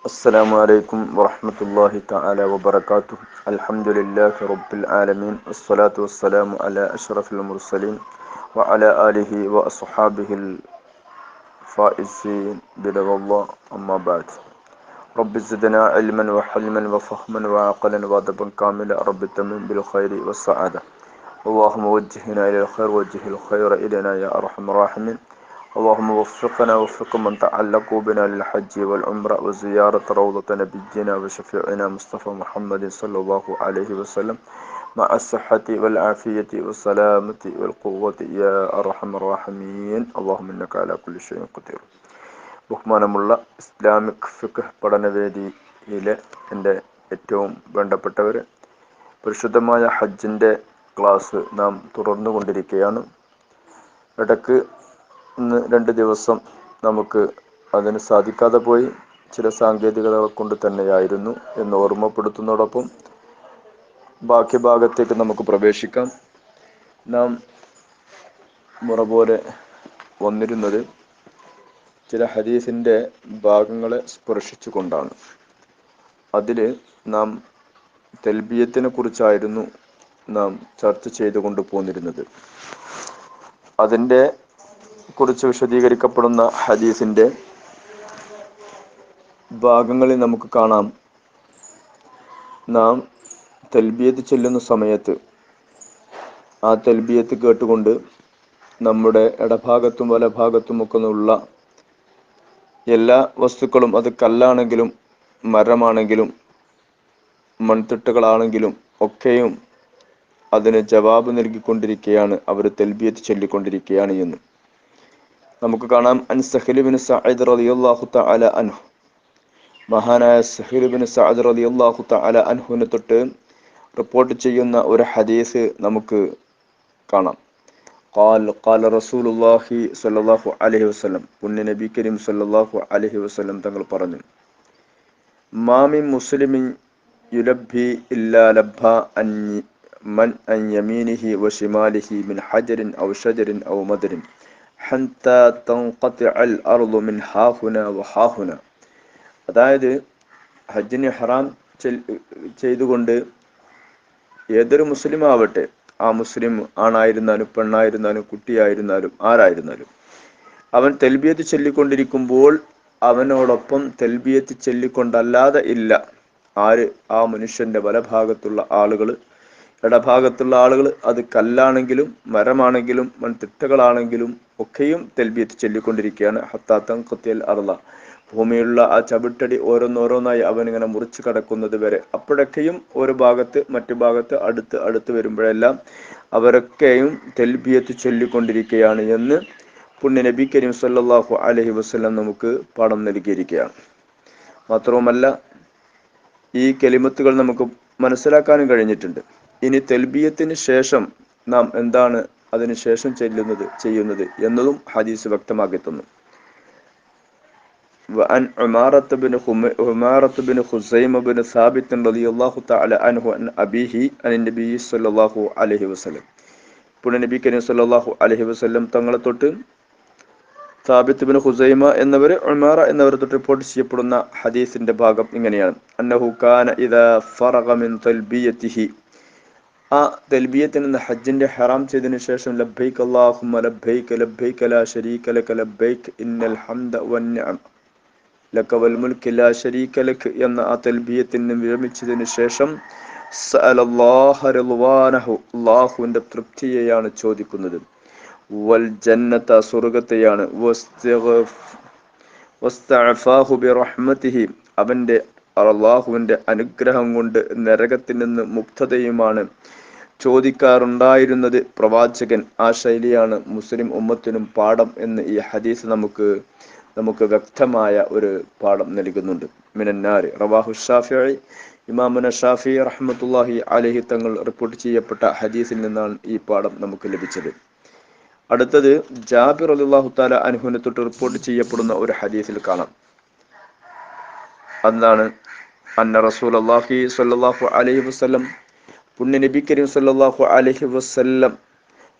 السلام عليكم ورحمة الله تعالى وبركاته. الحمد لله رب العالمين، والصلاة والسلام على أشرف المرسلين وعلى آله وأصحابه الفائزين برضا الله. أما بعد، رب زدنا علما وحلما وفهما وعقلا وأدبا كاملا. رب تمم بالخير والسعادة. اللهم وجهنا إلى الخير، وجه الخير إلينا يا أرحم الراحمين. اللهم وفقنا وفق من تعلقوا بنا للحج والعمرة وزيارة روضة نبينا وشفيعنا مصطفى محمد صلى الله عليه وسلم مع الصحة والعافية والسلامة والقوة يا أرحم الراحمين. اللهم إنك على كل شيء قدير. ബഹുമാനമുള്ള ഇസ്ലാമിക് ഫിഖ് പഠനവേദിയിലെ എൻ്റെ ഏറ്റവും വേണ്ടപ്പെട്ടവർ, പരിശുദ്ധമായ ഹജ്ജിൻ്റെ ക്ലാസ് നാം തുടർന്നു കൊണ്ടിരിക്കുകയാണ്. ഇടയ്ക്ക് ഇന്ന് 2 ദിവസം നമുക്ക് അതിന് സാധിക്കാതെ പോയി. ചില സാങ്കേതികതകൾ കൊണ്ട് തന്നെയായിരുന്നു എന്ന് ഓർമ്മപ്പെടുത്തുന്നതോടൊപ്പം ബാക്കി ഭാഗത്തേക്ക് നമുക്ക് പ്രവേശിക്കാം. നാം മുറ പോലെ വന്നിരുന്നത് ചില ഹദീസിൻ്റെ ഭാഗങ്ങളെ സ്പർശിച്ചു കൊണ്ടാണ്. അതിൽ നാം തൽബിയത്തിനെ കുറിച്ചായിരുന്നു നാം ചർച്ച ചെയ്തുകൊണ്ട് പോന്നിരുന്നത്. അതിൻ്റെ കുറിച്ച് വിശദീകരിക്കപ്പെടുന്ന ഹദീസിൻ്റെ ഭാഗങ്ങളിൽ നമുക്ക് കാണാം, നാം തൽബിയത്ത് ചൊല്ലുന്ന സമയത്ത് ആ തൽബിയത്ത് കേട്ടുകൊണ്ട് നമ്മുടെ ഇടഭാഗത്തും വലഭാഗത്തും ഒക്കെ ഉള്ള എല്ലാ വസ്തുക്കളും, അത് കല്ലാണെങ്കിലും മരമാണെങ്കിലും മൺതിട്ടകളാണെങ്കിലും ഒക്കെയും അതിന് ജവാബ് നൽകിക്കൊണ്ടിരിക്കുകയാണ്, അവർ തൽബിയത്ത് ചൊല്ലിക്കൊണ്ടിരിക്കുകയാണ് എന്ന് നമുക്ക് കാണാം. അൻ സഹ്ൽ ഇബ്നു സഅദ് റളിയല്ലാഹു തആല അൻഹു, മഹാനായ സഹ്ൽ ഇബ്നു സഅദ് റളിയല്ലാഹു തആല അൻഹുവിനെ തൊട്ട് റിപ്പോർട്ട് ചെയ്യുന്ന ഒരു ഹദീസ് നമുക്ക് കാണാം. ഖാല റസൂലുള്ളാഹി സ്വല്ലല്ലാഹു അലൈഹി വസല്ലം, പുണ്യ നബി കരീം സ്വല്ലല്ലാഹു അലൈഹി വസല്ലം തങ്ങൾ പറഞ്ഞു, മാ മിൻ മുസ്ലിമിൻ യുലബ്ബി ഇല്ലാ ലബ്ബ മൻ അൻ യമീനിഹി വശിമാലിഹി മിൻ ഹജറിൻ ഔ ഷജറിൻ ഔ മദരിൻ ഹത്താ തൻഖതിഅൽ അർളു മിൻ ഹാഹുന വഹാഹുന. അതായത് ഹജ്ജിന് ഇഹ്റാം ചെയ്തുകൊണ്ട് ഏതൊരു മുസ്ലിം ആവട്ടെ, ആ മുസ്ലിം ആണായിരുന്നാലും പെണ്ണായിരുന്നാലും കുട്ടിയായിരുന്നാലും ആരായിരുന്നാലും, അവൻ തൽബിയത്ത് ചൊല്ലിക്കൊണ്ടിരിക്കുമ്പോൾ അവനോടൊപ്പം തൽബിയത്ത് ചൊല്ലിക്കൊണ്ടല്ലാതെ ഇല്ല ആര്? ആ മനുഷ്യന്റെ വലഭാഗത്തുള്ള ആളുകൾ, ഇടഭാഗത്തുള്ള ആളുകൾ, അത് കല്ലാണെങ്കിലും മരമാണെങ്കിലും മൺതിട്ടകളാണെങ്കിലും ഒക്കെയും തൽബിയത്ത് ചൊല്ലിക്കൊണ്ടിരിക്കുകയാണ്. ഹത്താ തൻഖതിഅൽ അർള, ഭൂമിയുള്ള ആ ചവിട്ടടി ഓരോന്നോരോന്നായി അവനിങ്ങനെ മുറിച്ചു കടക്കുന്നത് വരെ. അപ്പോഴൊക്കെയും ഒരു ഭാഗത്ത് മറ്റു ഭാഗത്ത് അടുത്ത് വരുമ്പോഴെല്ലാം അവരൊക്കെയും തൽബിയത്ത് ചൊല്ലിക്കൊണ്ടിരിക്കുകയാണ് എന്ന് പുണ്യ നബി കരീം സല്ലല്ലാഹു അലൈഹി വസല്ലം നമുക്ക് പാഠം നൽകിയിരിക്കുകയാണ്. മാത്രവുമല്ല, ഈ കലിമത്തുകൾ നമുക്ക് മനസ്സിലാക്കാനും കഴിഞ്ഞിട്ടുണ്ട്. ഇനി തൽബിയത്തിന് ശേഷം നാം എന്താണ് അതിന് ശേഷം ചെയ്യുന്നത് എന്നതും ഹദീസ് വ്യക്തമാക്കി തന്നു. وعن عمارة بن خزيم بن ثابت رضي الله تعالى عنه عن أبيه عن النبي صلى الله عليه وسلم, പുണ്യ നബി കരീം സല്ലല്ലാഹു അലൈഹി വസല്ലം തങ്ങളെ തൊട്ട് സാബിത്ത് ബിൻ ഖുസൈമ എന്നവർ, ഉമാറ എന്നവർ തൊട്ട് റിപ്പോർട്ട് ചെയ്യപ്പെടുന്ന ഹദീസിന്റെ ഭാഗം ഇങ്ങനെയാണ്. അന്നഹു കാന ഇദാ ഫറഗ മിൻ തൽബിയതിഹി, ആ തൽബിയത്തിൽ നിന്ന് ഹജ്ജിന്റെ ഹറാം ചെയ്തതിനു ശേഷം ലബ്ബൈക അല്ലാഹുമ്മ ലബ്ബൈക ലബ്ബൈക ലാ ശരീക ലക ലബ്ബൈക ഇന്നൽ ഹംദ വന്നിഅമ ലക വൽ മുൽക്ക് ലാ ശരീക ലക എന്ന ആ തൽബിയത്തിൽ നിന്ന് വിരമിച്ചതിനു ശേഷം സഅലല്ലാഹ റിദ്വാനഹു, അല്ലാഹുവിന്റെ തൃപ്തിയെയാണ് ചോദിക്കുന്നത്, വൽ ജന്നത, സ്വർഗ്ഗത്തെയാണ്, വസ്തഅഫാഹു ബിറഹ്മതിഹി, അവന്റെ അല്ലാഹുവിന്റെ അനുഗ്രഹം കൊണ്ട് നരകത്തിൽ നിന്ന് മുക്തതയുമാണ് ചോദിക്കാറുണ്ടായിരുന്നത് പ്രവാചകൻ. ആ ശൈലിയാണ് മുസ്ലിം ഉമ്മത്തിനും പാഠം എന്ന് ഈ ഹദീസ് നമുക്ക് വ്യക്തമായ ഒരു പാഠം നൽകുന്നുണ്ട്. മിനന്നാരി റവാഹു ഷാഫിഈ, ഇമാമുന ഷാഫി റഹ്മത്തുള്ളാഹി അലൈഹി തങ്ങൾ റിപ്പോർട്ട് ചെയ്യപ്പെട്ട ഹദീസിൽ നിന്നാണ് ഈ പാഠം നമുക്ക് ലഭിച്ചത്. അടുത്തത് ജാബിർ റളിയല്ലാഹു തആല അൻഹുവിനെ തൊട്ട് റിപ്പോർട്ട് ചെയ്യപ്പെടുന്ന ഒരു ഹദീസിൽ കാണാം. എന്താണ്? അന്ന റസൂലുള്ളാഹി സ്വല്ലല്ലാഹു അലൈഹി വസല്ലം, പുണ്യ നബി കരീം സ്വല്ലല്ലാഹു അലൈഹി വസല്ലം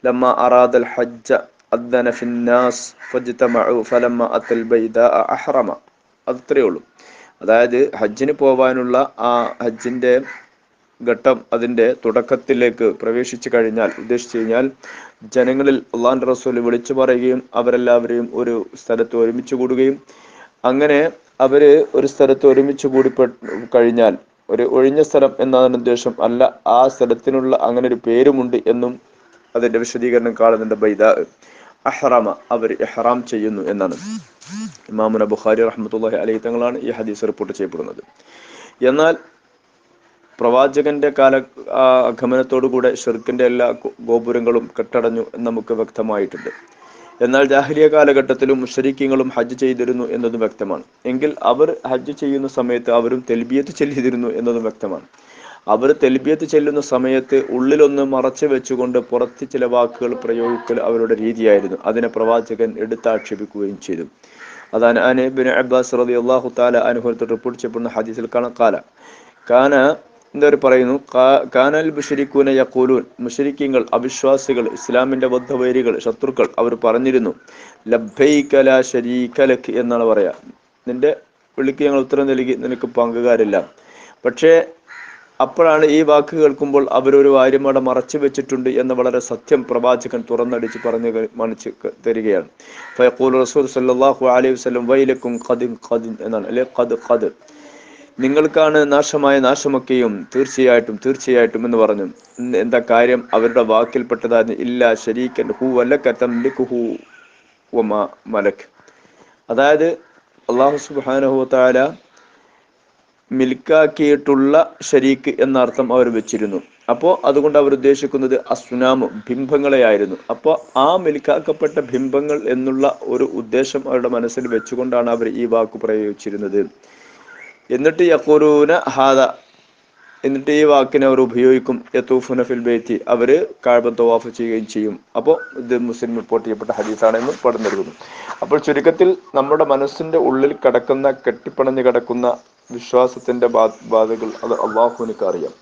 ലമ്മ അറാദൽ ഹജ്ജ അദ്ദന ഫിന്നാസ് ഫജ്തമഉ ഫലമ്മ അതൽ ബൈദാ അഹ്റമ. അത്രയേ ഉള്ളൂ. അതായത് ഹജ്ജിന് പോവാനുള്ള ആ ഹജ്ജിന്റെ ഘട്ടം അതിന്റെ തുടക്കത്തിലേക്ക് പ്രവേശിച്ചു കഴിഞ്ഞാൽ, ഉദ്ദേശിച്ചു കഴിഞ്ഞാൽ, ജനങ്ങളിൽ അള്ളാഹുവിന്റെ റസൂൽ വിളിച്ചു പറയുകയും അവരെല്ലാവരെയും ഒരു സ്ഥലത്ത് ഒരുമിച്ച് കൂടുകയും അങ്ങനെ അവര് ഒരു സ്ഥലത്ത് ഒരുമിച്ച് കൂടി കഴിഞ്ഞാൽ, ഒരു ഒഴിഞ്ഞ സ്ഥലം എന്നതാണ് ഉദ്ദേശം അല്ല, ആ സ്ഥലത്തിനുള്ള അങ്ങനെ ഒരു പേരുമുണ്ട് എന്നും അതിന്റെ വിശദീകരണം കാണുന്നുണ്ട്. ബൈദാ അഹ്റമ, അവർ ഇഹ്റാം ചെയ്യുന്നു എന്നാണ്. ഇമാമുന ബുഖാരി റഹ്മത്തുള്ളാഹി അലൈഹി തങ്ങളാണ് ഈ ഹദീസ് റിപ്പോർട്ട് ചെയ്യപ്പെടുന്നത്. എന്നാൽ പ്രവാചകന്റെ ആഗമനത്തോടുകൂടെ ഷിർക്കിന്റെ എല്ലാ ഗോപുരങ്ങളും കെട്ടടഞ്ഞു എന്ന് നമുക്ക് വ്യക്തമായിട്ടുണ്ട്. എന്നാൽ ജാഹിലിയ കാലഘട്ടത്തിലും മുശ്രിക്കീങ്ങളും ഹജ്ജ് ചെയ്തിരുന്നു എന്നതും വ്യക്തമാണ്. എങ്കിൽ അവർ ഹജ്ജ് ചെയ്യുന്ന സമയത്ത് അവരും തെൽബിയത്ത് ചൊല്ലിയിരുന്നു എന്നതും വ്യക്തമാണ്. അവർ തെൽബിയത്ത് ചെല്ലുന്ന സമയത്ത് ഉള്ളിലൊന്ന് മറച്ചു വെച്ചുകൊണ്ട് പുറത്ത് ചില വാക്കുകൾ പ്രയോഗിക്കൽ അവരുടെ രീതിയായിരുന്നു. അതിനെ പ്രവാചകൻ എടുത്താക്ഷേപിക്കുകയും ചെയ്തു. അതാണ് ഇബ്നു അബ്ബാസ് റളിയല്ലാഹു തആല അൻഹു റിപ്പോർട്ട് ചെയ്യപ്പെടുന്ന ഹദീസിൽ കാന എന്താ പറയുന്നു, കാനൽ മുശ്രിക്കൂന യഖൂലൂൻ, മുശ്രിക്കീങ്ങൾ, അവിശ്വാസികൾ, ഇസ്ലാമിന്റെ ബദ്ധവൈരികൾ, ശത്രുക്കൾ, അവർ പറഞ്ഞിരുന്നു, ലബ്ബൈക ലാ ശരീക ലക് എന്നാണ് പറയാ, നിന്റെ വിളിക്ക് ഞങ്ങൾ ഉത്തരം നൽകി, നിനക്ക് പങ്കുകാരില്ല. പക്ഷേ അപ്പോഴാണ് ഈ വാക്ക് കേൾക്കുമ്പോൾ അവരൊരു കാര്യം അവിടെ മറച്ചു വെച്ചിട്ടുണ്ട് എന്ന വളരെ സത്യം പ്രവാചകൻ തുറന്നടിച്ച് പറഞ്ഞു മണിച്ച് തരികയാണ്. ഫയഖൂൽ റസൂൽ സല്ലല്ലാഹു അലൈഹി വസല്ലം വൈലക്കും ഖദ് എന്നാണ്, അല്ലെ ഖദ്, നിങ്ങൾക്കാണ് നാശമായ നാശമൊക്കെയും, തീർച്ചയായിട്ടും എന്ന് പറഞ്ഞു. എന്താ കാര്യം? അവരുടെ വാക്കിൽപ്പെട്ടതാണ് ഇല്ലാ ശരീകൻ ഹു വലക തംലികുഹു വമാ മലക്. അതായത് അല്ലാഹു സുബ്ഹാനഹു വ തആല മിൽക്കാക്കിയിട്ടുള്ള ഷരീക്ക് എന്ന അർത്ഥം അവർ വെച്ചിരുന്നു. അപ്പോൾ അതുകൊണ്ട് അവർ ഉദ്ദേശിക്കുന്നത് അസ്നാമ്, ബിംബങ്ങളെയായിരുന്നു. അപ്പോൾ ആ മിൽക്കാക്കപ്പെട്ട ബിംബങ്ങൾ എന്നുള്ള ഒരു ഉദ്ദേശം അവരുടെ മനസ്സിൽ വെച്ചുകൊണ്ടാണ് അവർ ഈ വാക്ക് പ്രയോഗിച്ചിരുന്നത്. എന്നിട്ട് യഖൂലൂന ഹാദ, എന്നിട്ട് ഈ വാക്കിനെ അവർ ഉപയോഗിക്കും, യതൂഫുന ഫിൽ ബൈത്തി, അവര് കഅബ തവാഫ് ചെയ്യുകയും ചെയ്യും. അപ്പോൾ ഇത് മുസ്ലിം റിപ്പോർട്ട് ചെയ്യപ്പെട്ട ഹദീസാണെന്ന് പഠനം നൽകുന്നു. അപ്പോൾ ചുരുക്കത്തിൽ നമ്മുടെ മനസ്സിന്റെ ഉള്ളിൽ കിടക്കുന്ന, കെട്ടിപ്പണഞ്ഞ് കിടക്കുന്ന വിശ്വാസത്തിന്റെ ബാധകൾ അത് അള്ളാഹുവിനക്ക് അറിയാം.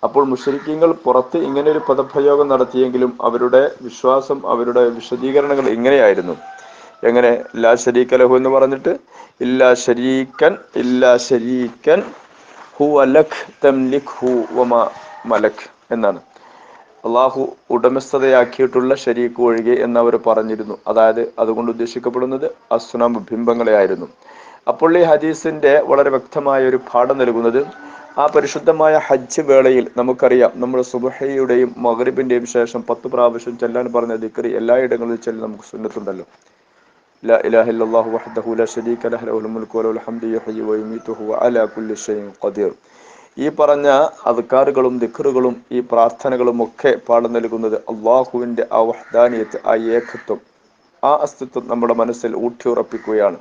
അപ്പോൾ മുശ്രിക്കീങ്ങൾ പുറത്ത് ഇങ്ങനെ ഒരു പദപ്രയോഗം നടത്തിയെങ്കിലും അവരുടെ വിശ്വാസം, അവരുടെ വിശദീകരണങ്ങൾ ഇങ്ങനെയായിരുന്നു. എങ്ങനെ? ലാ ശരീക ലഹു എന്ന് പറഞ്ഞിട്ട് ഇല്ലാ ശരീകൻ ഹുവ ലക് തംലിക്ഹു വമാ മലക് എന്നാണ്. അള്ളാഹു ഉടമസ്ഥതയാക്കിയിട്ടുള്ള ശരീക്ക് ഒഴികെ എന്നവർ പറഞ്ഞിരുന്നു. അതായത് അതുകൊണ്ട് ഉദ്ദേശിക്കപ്പെടുന്നത് അസ്നാം, ബിംബങ്ങളെ ആയിരുന്നു. അപ്പോൾ ഈ ഹദീസിന്റെ വളരെ വ്യക്തമായ ഒരു പാഠം നൽകുന്നത്, ആ പരിശുദ്ധമായ ഹജ്ജ് വേളയിൽ നമുക്കറിയാം, നമ്മൾ സുബ്ഹിയുടെയും മഗ്രിബിന്റെയും ശേഷം 10 പ്രാവശ്യം ചെല്ലാൻ പറഞ്ഞ ദിക്ർ എല്ലായിടങ്ങളിലും ചെല്ലാൻ നമുക്ക് സുന്നത്തുണ്ടല്ലോ. ലാ ഇലാഹ ഇല്ലല്ലാഹു വഹ്ദഹു ലാ ശരീക ലഹു ലഹുൽ മുൽക്കു വലഹുൽ ഹംദു യുഹ്യി വയുമീതു വഹുവ അലാ കുല്ലി ഷൈഇൻ ഖദീർ. ഈ പറഞ്ഞ അദ്കാറുകളും ദിക്റുകളും ഈ പ്രാർത്ഥനകളും ഒക്കെ പാഠം നൽകുന്നത് അള്ളാഹുവിന്റെ ആ വഹ്ദാനിയത്ത്, ആ ഏകത്വം, ആ അസ്തിത്വം നമ്മുടെ മനസ്സിൽ ഊട്ടിയുറപ്പിക്കുകയാണ്.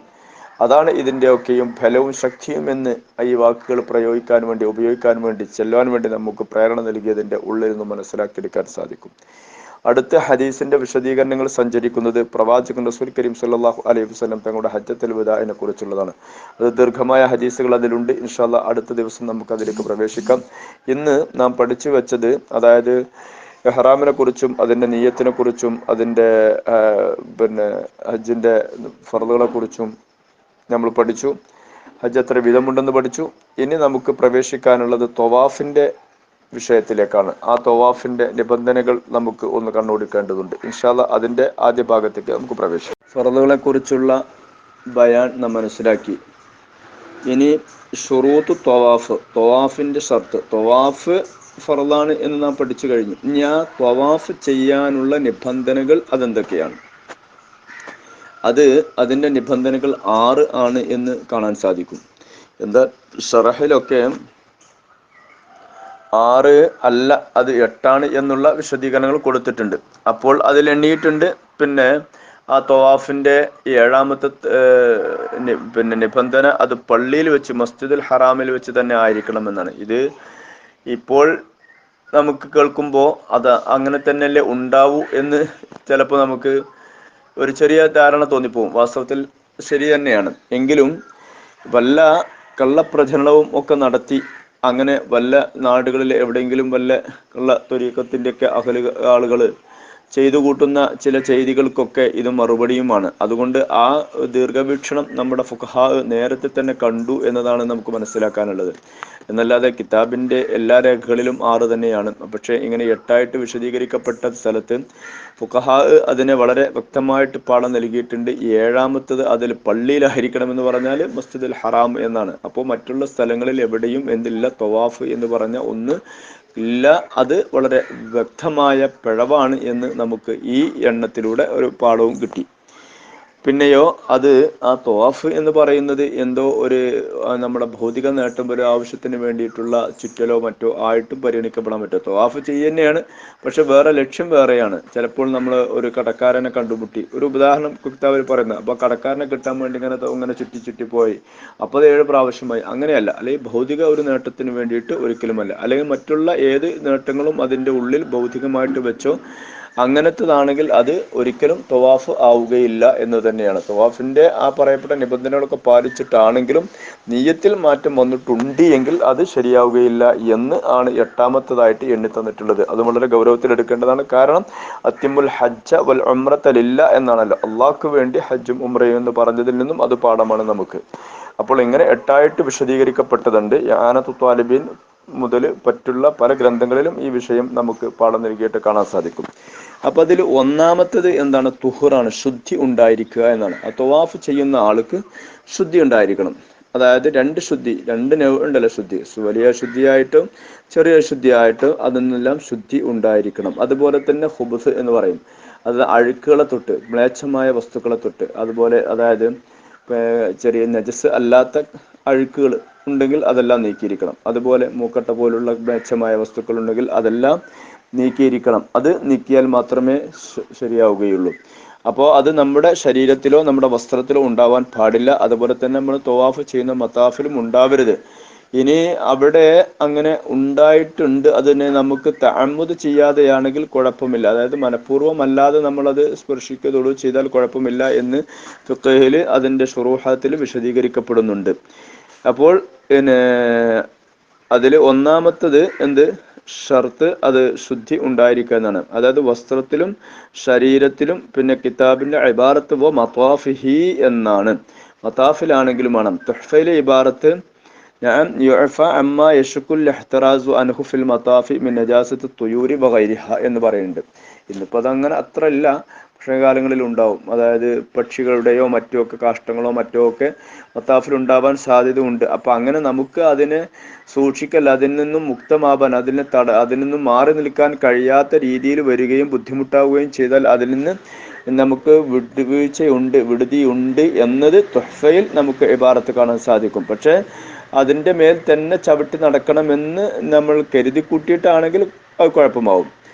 അതാണ് ഇതിൻ്റെയൊക്കെയും ഫലവും ശക്തിയും എന്ന് ഈ വാക്കുകൾ പ്രയോഗിക്കാൻ വേണ്ടി, ഉപയോഗിക്കാൻ വേണ്ടി, ചെല്ലാൻ വേണ്ടി നമുക്ക് പ്രേരണ നൽകിയതിൻ്റെ ഉള്ളിൽ നിന്ന് മനസ്സിലാക്കിയെടുക്കാൻ സാധിക്കും. അടുത്ത ഹദീസിന്റെ വിശദീകരണങ്ങൾ സഞ്ചരിക്കുന്നത് പ്രവാചകൻ റസൂൽ കരീം സല്ലല്ലാഹു അലൈഹി വസല്ലം തങ്ങളുടെ ഹജ്ജത്തുൽ വദാഇനെ കുറിച്ചുള്ളതാണ്. അത് ദീർഘമായ ഹദീസുകൾ അതിലുണ്ട്. ഇൻഷാ അല്ലാഹ് അടുത്ത ദിവസം നമുക്ക് അതിലേക്ക് പ്രവേശിക്കാം. ഇന്ന് നാം പഠിച്ചു വെച്ചത്, അതായത് ഇഹ്റാമിനെ കുറിച്ചും അതിന്റെ നിയ്യത്തിനെ കുറിച്ചും അതിന്റെ ഹജ്ജിന്റെ ഫർളുകളെ കുറിച്ചും നമ്മൾ പഠിച്ചു. ഹജ്ജ് എത്ര വിധമുണ്ടെന്ന് പഠിച്ചു. ഇനി നമുക്ക് പ്രവേശിക്കാനുള്ളത് ത്വവാഫിന്റെ വിഷയത്തിലേക്കാണ്. ആ ത്വവാഫിന്റെ നിബന്ധനകൾ നമുക്ക് ഒന്ന് കണ്ണോടിക്കേണ്ടതുണ്ട്. ഇൻഷാ അല്ലാഹ് അതിന്റെ ആദ്യ ഭാഗത്തേക്ക് നമുക്ക് പ്രവേശിക്കാം. ഫർളുകളെ കുറിച്ചുള്ള ബയാൻ നാം മനസ്സിലാക്കി. ഇനി ഷുറൂത്ത് ത്വവാഫ്, ത്വവാഫിന്റെ ഷർത്ത്. ത്വവാഫ് ഫർളാണ് എന്ന് നാം പഠിച്ചു കഴിഞ്ഞു. ഇനി ആ ത്വവാഫ് ചെയ്യാനുള്ള നിബന്ധനകൾ അതെന്തൊക്കെയാണ്? അതിന്റെ നിബന്ധനകൾ 6 ആണ് എന്ന് കാണാൻ സാധിക്കും. എന്താ ഷറഹിലൊക്കെ 6 അല്ല, അത് 8 എന്നുള്ള വിശദീകരണങ്ങൾ കൊടുത്തിട്ടുണ്ട്. അപ്പോൾ അതിൽ എണ്ണിയിട്ടുണ്ട്. പിന്നെ ആ ത്വവാഫിന്റെ 7ാമത്തെ നിബന്ധന, അത് പള്ളിയിൽ വെച്ച്, മസ്ജിദുൽ ഹറാമിൽ വെച്ച് തന്നെ ആയിരിക്കണമെന്നാണ്. ഇത് ഇപ്പോൾ നമുക്ക് കേൾക്കുമ്പോൾ അത് അങ്ങനെ തന്നെയല്ലേ ഉണ്ടാവൂ എന്ന് ചിലപ്പോൾ നമുക്ക് ഒരു ചെറിയ ധാരണ തോന്നിപ്പോവും. വാസ്തവത്തിൽ ശരി തന്നെയാണ്. എങ്കിലും വല്ല കള്ളപ്രചരണവും ഒക്കെ നടത്തി അങ്ങനെ വല്ല നാടുകളിൽ എവിടെയെങ്കിലും വല്ല കള്ള ത്വരീഖത്തിൻ്റെയൊക്കെ ആളുകൾ ചെയ്തു കൂട്ടുന്ന ചില ചെയ്തികൾക്കൊക്കെ ഇത് മറുപടിയുമാണ്. അതുകൊണ്ട് ആ ദീർഘവീക്ഷണം നമ്മുടെ ഫുഖഹാ നേരത്തെ തന്നെ കണ്ടു എന്നതാണ് നമുക്ക് മനസ്സിലാക്കാനുള്ളത്. എന്നല്ലാതെ കിതാബിന്റെ എല്ലാ രേഖകളിലും 6 തന്നെയാണ്. പക്ഷേ ഇങ്ങനെ 8ആയിട്ട് വിശദീകരിക്കപ്പെട്ട സ്ഥലത്ത് ഫുഖഹാ അതിനെ വളരെ വ്യക്തമായിട്ട് പാഠം നൽകിയിട്ടുണ്ട്. 7-മത്തത് അതിൽ പള്ളിയിലായിരിക്കണം എന്ന് പറഞ്ഞാൽ മസ്ജിദുൽ ഹറാം എന്നാണ്. അപ്പോൾ മറ്റുള്ള സ്ഥലങ്ങളിൽ എവിടെയും എന്തില്ല, തവാഫ് എന്ന് പറഞ്ഞ ഒന്ന് ഇല്ല. അത് വളരെ വ്യക്തമായ പിഴവാണ് എന്ന് നമുക്ക് ഈ എണ്ണത്തിലൂടെ ഒരു പാഠവും കിട്ടി. പിന്നെയോ അത് ആ ത്വാഫ് എന്ന് പറയുന്നത് എന്തോ ഒരു നമ്മുടെ ഭൗതിക നേട്ടം, ഒരു ആവശ്യത്തിന് വേണ്ടിയിട്ടുള്ള ചുറ്റലോ മറ്റോ ആയിട്ടും പരിഗണിക്കപ്പെടാൻ പറ്റും. ത്വാഫ് ചെയ്യുന്നതാണ്, പക്ഷെ വേറെ ലക്ഷ്യം വേറെയാണ്. ചിലപ്പോൾ നമ്മൾ ഒരു കടക്കാരനെ കണ്ടുമുട്ടി, ഒരു ഉദാഹരണം കിട്ടാൻ പറയുന്നത്, അപ്പോൾ കടക്കാരനെ കിട്ടാൻ വേണ്ടി ഇങ്ങനെ ചുറ്റി ചുറ്റി പോയി, അപ്പോൾ അത് 7 പ്രാവശ്യമായി, അങ്ങനെയല്ല. അല്ലെങ്കിൽ ഭൗതിക ഒരു നേട്ടത്തിന് വേണ്ടിയിട്ട് ഒരിക്കലുമല്ല. അല്ലെങ്കിൽ മറ്റുള്ള ഏത് നേട്ടങ്ങളും അതിൻ്റെ ഉള്ളിൽ ഭൗതികമായിട്ട് വെച്ചോ അങ്ങനത്തതാണെങ്കിൽ അത് ഒരിക്കലും തവാഫ് ആവുകയില്ല എന്ന് തന്നെയാണ്. തവാഫിന്റെ ആ പറയപ്പെട്ട നിബന്ധനകളൊക്കെ പാലിച്ചിട്ടാണെങ്കിലും നിയ്യത്തിൽ മാറ്റം വന്നിട്ടുണ്ട് എങ്കിൽ അത് ശരിയാവുകയില്ല എന്ന് ആണ് 8-മത്തതായിട്ട് എണ്ണി തന്നിട്ടുള്ളത്. അത് വളരെ ഗൗരവത്തിൽ എടുക്കേണ്ടതാണ്. കാരണം അത്തിമുൽ ഹജ്ജ വൽ ഉംറത ലില്ല എന്നാണല്ലോ, അള്ളാഹ്ക്ക് വേണ്ടി ഹജ്ജും ഉംറയും എന്ന് പറഞ്ഞതിൽ നിന്നും അത് പാഠമാണ് നമുക്ക്. അപ്പോൾ ഇങ്ങനെ 8ആയിട്ട് വിശദീകരിക്കപ്പെട്ടതുണ്ട്. യാനത്തു ത്വാലിബീൻ മുതൽ മറ്റുള്ള പല ഗ്രന്ഥങ്ങളിലും ഈ വിഷയം നമുക്ക് പാഠം നൽകിയിട്ട് കാണാൻ സാധിക്കും. അപ്പൊ അതിൽ 1-മത്തത് എന്താണ്? തുഹറാണ്, ശുദ്ധി ഉണ്ടായിരിക്കുക എന്നാണ്. ആ തവാഫ് ചെയ്യുന്ന ആൾക്ക് ശുദ്ധി ഉണ്ടായിരിക്കണം. അതായത് 2 ശുദ്ധി, 2 ഉണ്ടല്ലോ ശുദ്ധി, വലിയ ശുദ്ധിയായിട്ടും ചെറിയ ശുദ്ധിയായിട്ടും അതിനെല്ലാം ശുദ്ധി ഉണ്ടായിരിക്കണം. അതുപോലെ തന്നെ ഹുബ്സ് എന്ന് പറയും, അത് അഴുക്കുകളെ തൊട്ട്, മ്ലേച്ഛമായ വസ്തുക്കളെ തൊട്ട്, അതുപോലെ അതായത് ചെറിയ നജസ് അല്ലാത്ത അഴുക്കുകൾ ഉണ്ടെങ്കിൽ അതെല്ലാം നീക്കിയിരിക്കണം. അതുപോലെ മൂക്കട്ട പോലുള്ള മ്ലേച്ഛമായ വസ്തുക്കൾ ഉണ്ടെങ്കിൽ അതെല്ലാം നീക്കിയിരിക്കണം. അത് നീക്കിയാൽ മാത്രമേ ശരിയാവുകയുള്ളൂ. അപ്പോൾ അത് നമ്മുടെ ശരീരത്തിലോ നമ്മുടെ വസ്ത്രത്തിലോ ഉണ്ടാവാൻ പാടില്ല. അതുപോലെ തന്നെ നമ്മൾ തവാഫ് ചെയ്യുന്ന മതാഫിലും ഉണ്ടാവരുത്. ഇനി അവിടെ അങ്ങനെ ഉണ്ടായിട്ടുണ്ട്, അതിനെ നമുക്ക് തഅമ്മുദ് ചെയ്യാതെയാണെങ്കിൽ കുഴപ്പമില്ല. അതായത് മനഃപൂർവ്വം അല്ലാതെ നമ്മളത് സ്പർശിക്കുകയുള്ളൂ ചെയ്താൽ കുഴപ്പമില്ല എന്ന് ഫിഖ്ഹിൽ അതിൻ്റെ ശുറൂഹാത്തിൽ വിശദീകരിക്കപ്പെടുന്നുണ്ട്. അപ്പോൾ പിന്നെ അതിൽ 1-മത്തത് എന്ത് ഷർത്ത്, അത് ശുദ്ധി ഉണ്ടായിരിക്കുക എന്നാണ്. അതായത് വസ്ത്രത്തിലും ശരീരത്തിലും. പിന്നെ കിതാബിന്റെ ഇബാറത്ത് വോ മതാഫിഹി എന്നാണ്. മതാഫിലാണെങ്കിലും വേണം. തുഹ്ഫയിലെ ഇബാറത്ത് ഞാൻ യുഅഫ അമ്മ യശുക്കുൽ ഇഹ്തിറാസു അൻഹു ഫിൽ മതാഫി മിൻ നജാസത്തി തുയൂരി വഗൈരിഹ എന്ന് പറയുന്നുണ്ട്. ഇന്നിപ്പോൾ അതങ്ങനെ അത്ര ഇല്ല, പക്ഷേ കാലങ്ങളിൽ ഉണ്ടാവും. അതായത് പക്ഷികളുടെയോ മറ്റോ ഒക്കെ കാഷ്ടങ്ങളോ മറ്റോ ഒക്കെ മത്താഫിൽ ഉണ്ടാവാൻ സാധ്യത ഉണ്ട്. അപ്പൊ അങ്ങനെ നമുക്ക് അതിനെ സൂക്ഷിക്കൽ, അതിൽ നിന്നും മുക്തമാവാൻ, അതിൽ നിന്നും മാറി നിൽക്കാൻ കഴിയാത്ത രീതിയിൽ വരികയും ബുദ്ധിമുട്ടാവുകയും ചെയ്താൽ അതിൽ നിന്ന് നമുക്ക് വിടുതിയുണ്ട് എന്നത് തുഹ്ഫയിൽ നമുക്ക് ഇബാറത്ത് കാണാൻ സാധിക്കും. പക്ഷെ അതിൻ്റെ മേൽ തന്നെ ചവിട്ടി നടക്കണമെന്ന് നമ്മൾ കരുതി കൂട്ടിയിട്ടാണെങ്കിൽ അത് കുഴപ്പമാവും.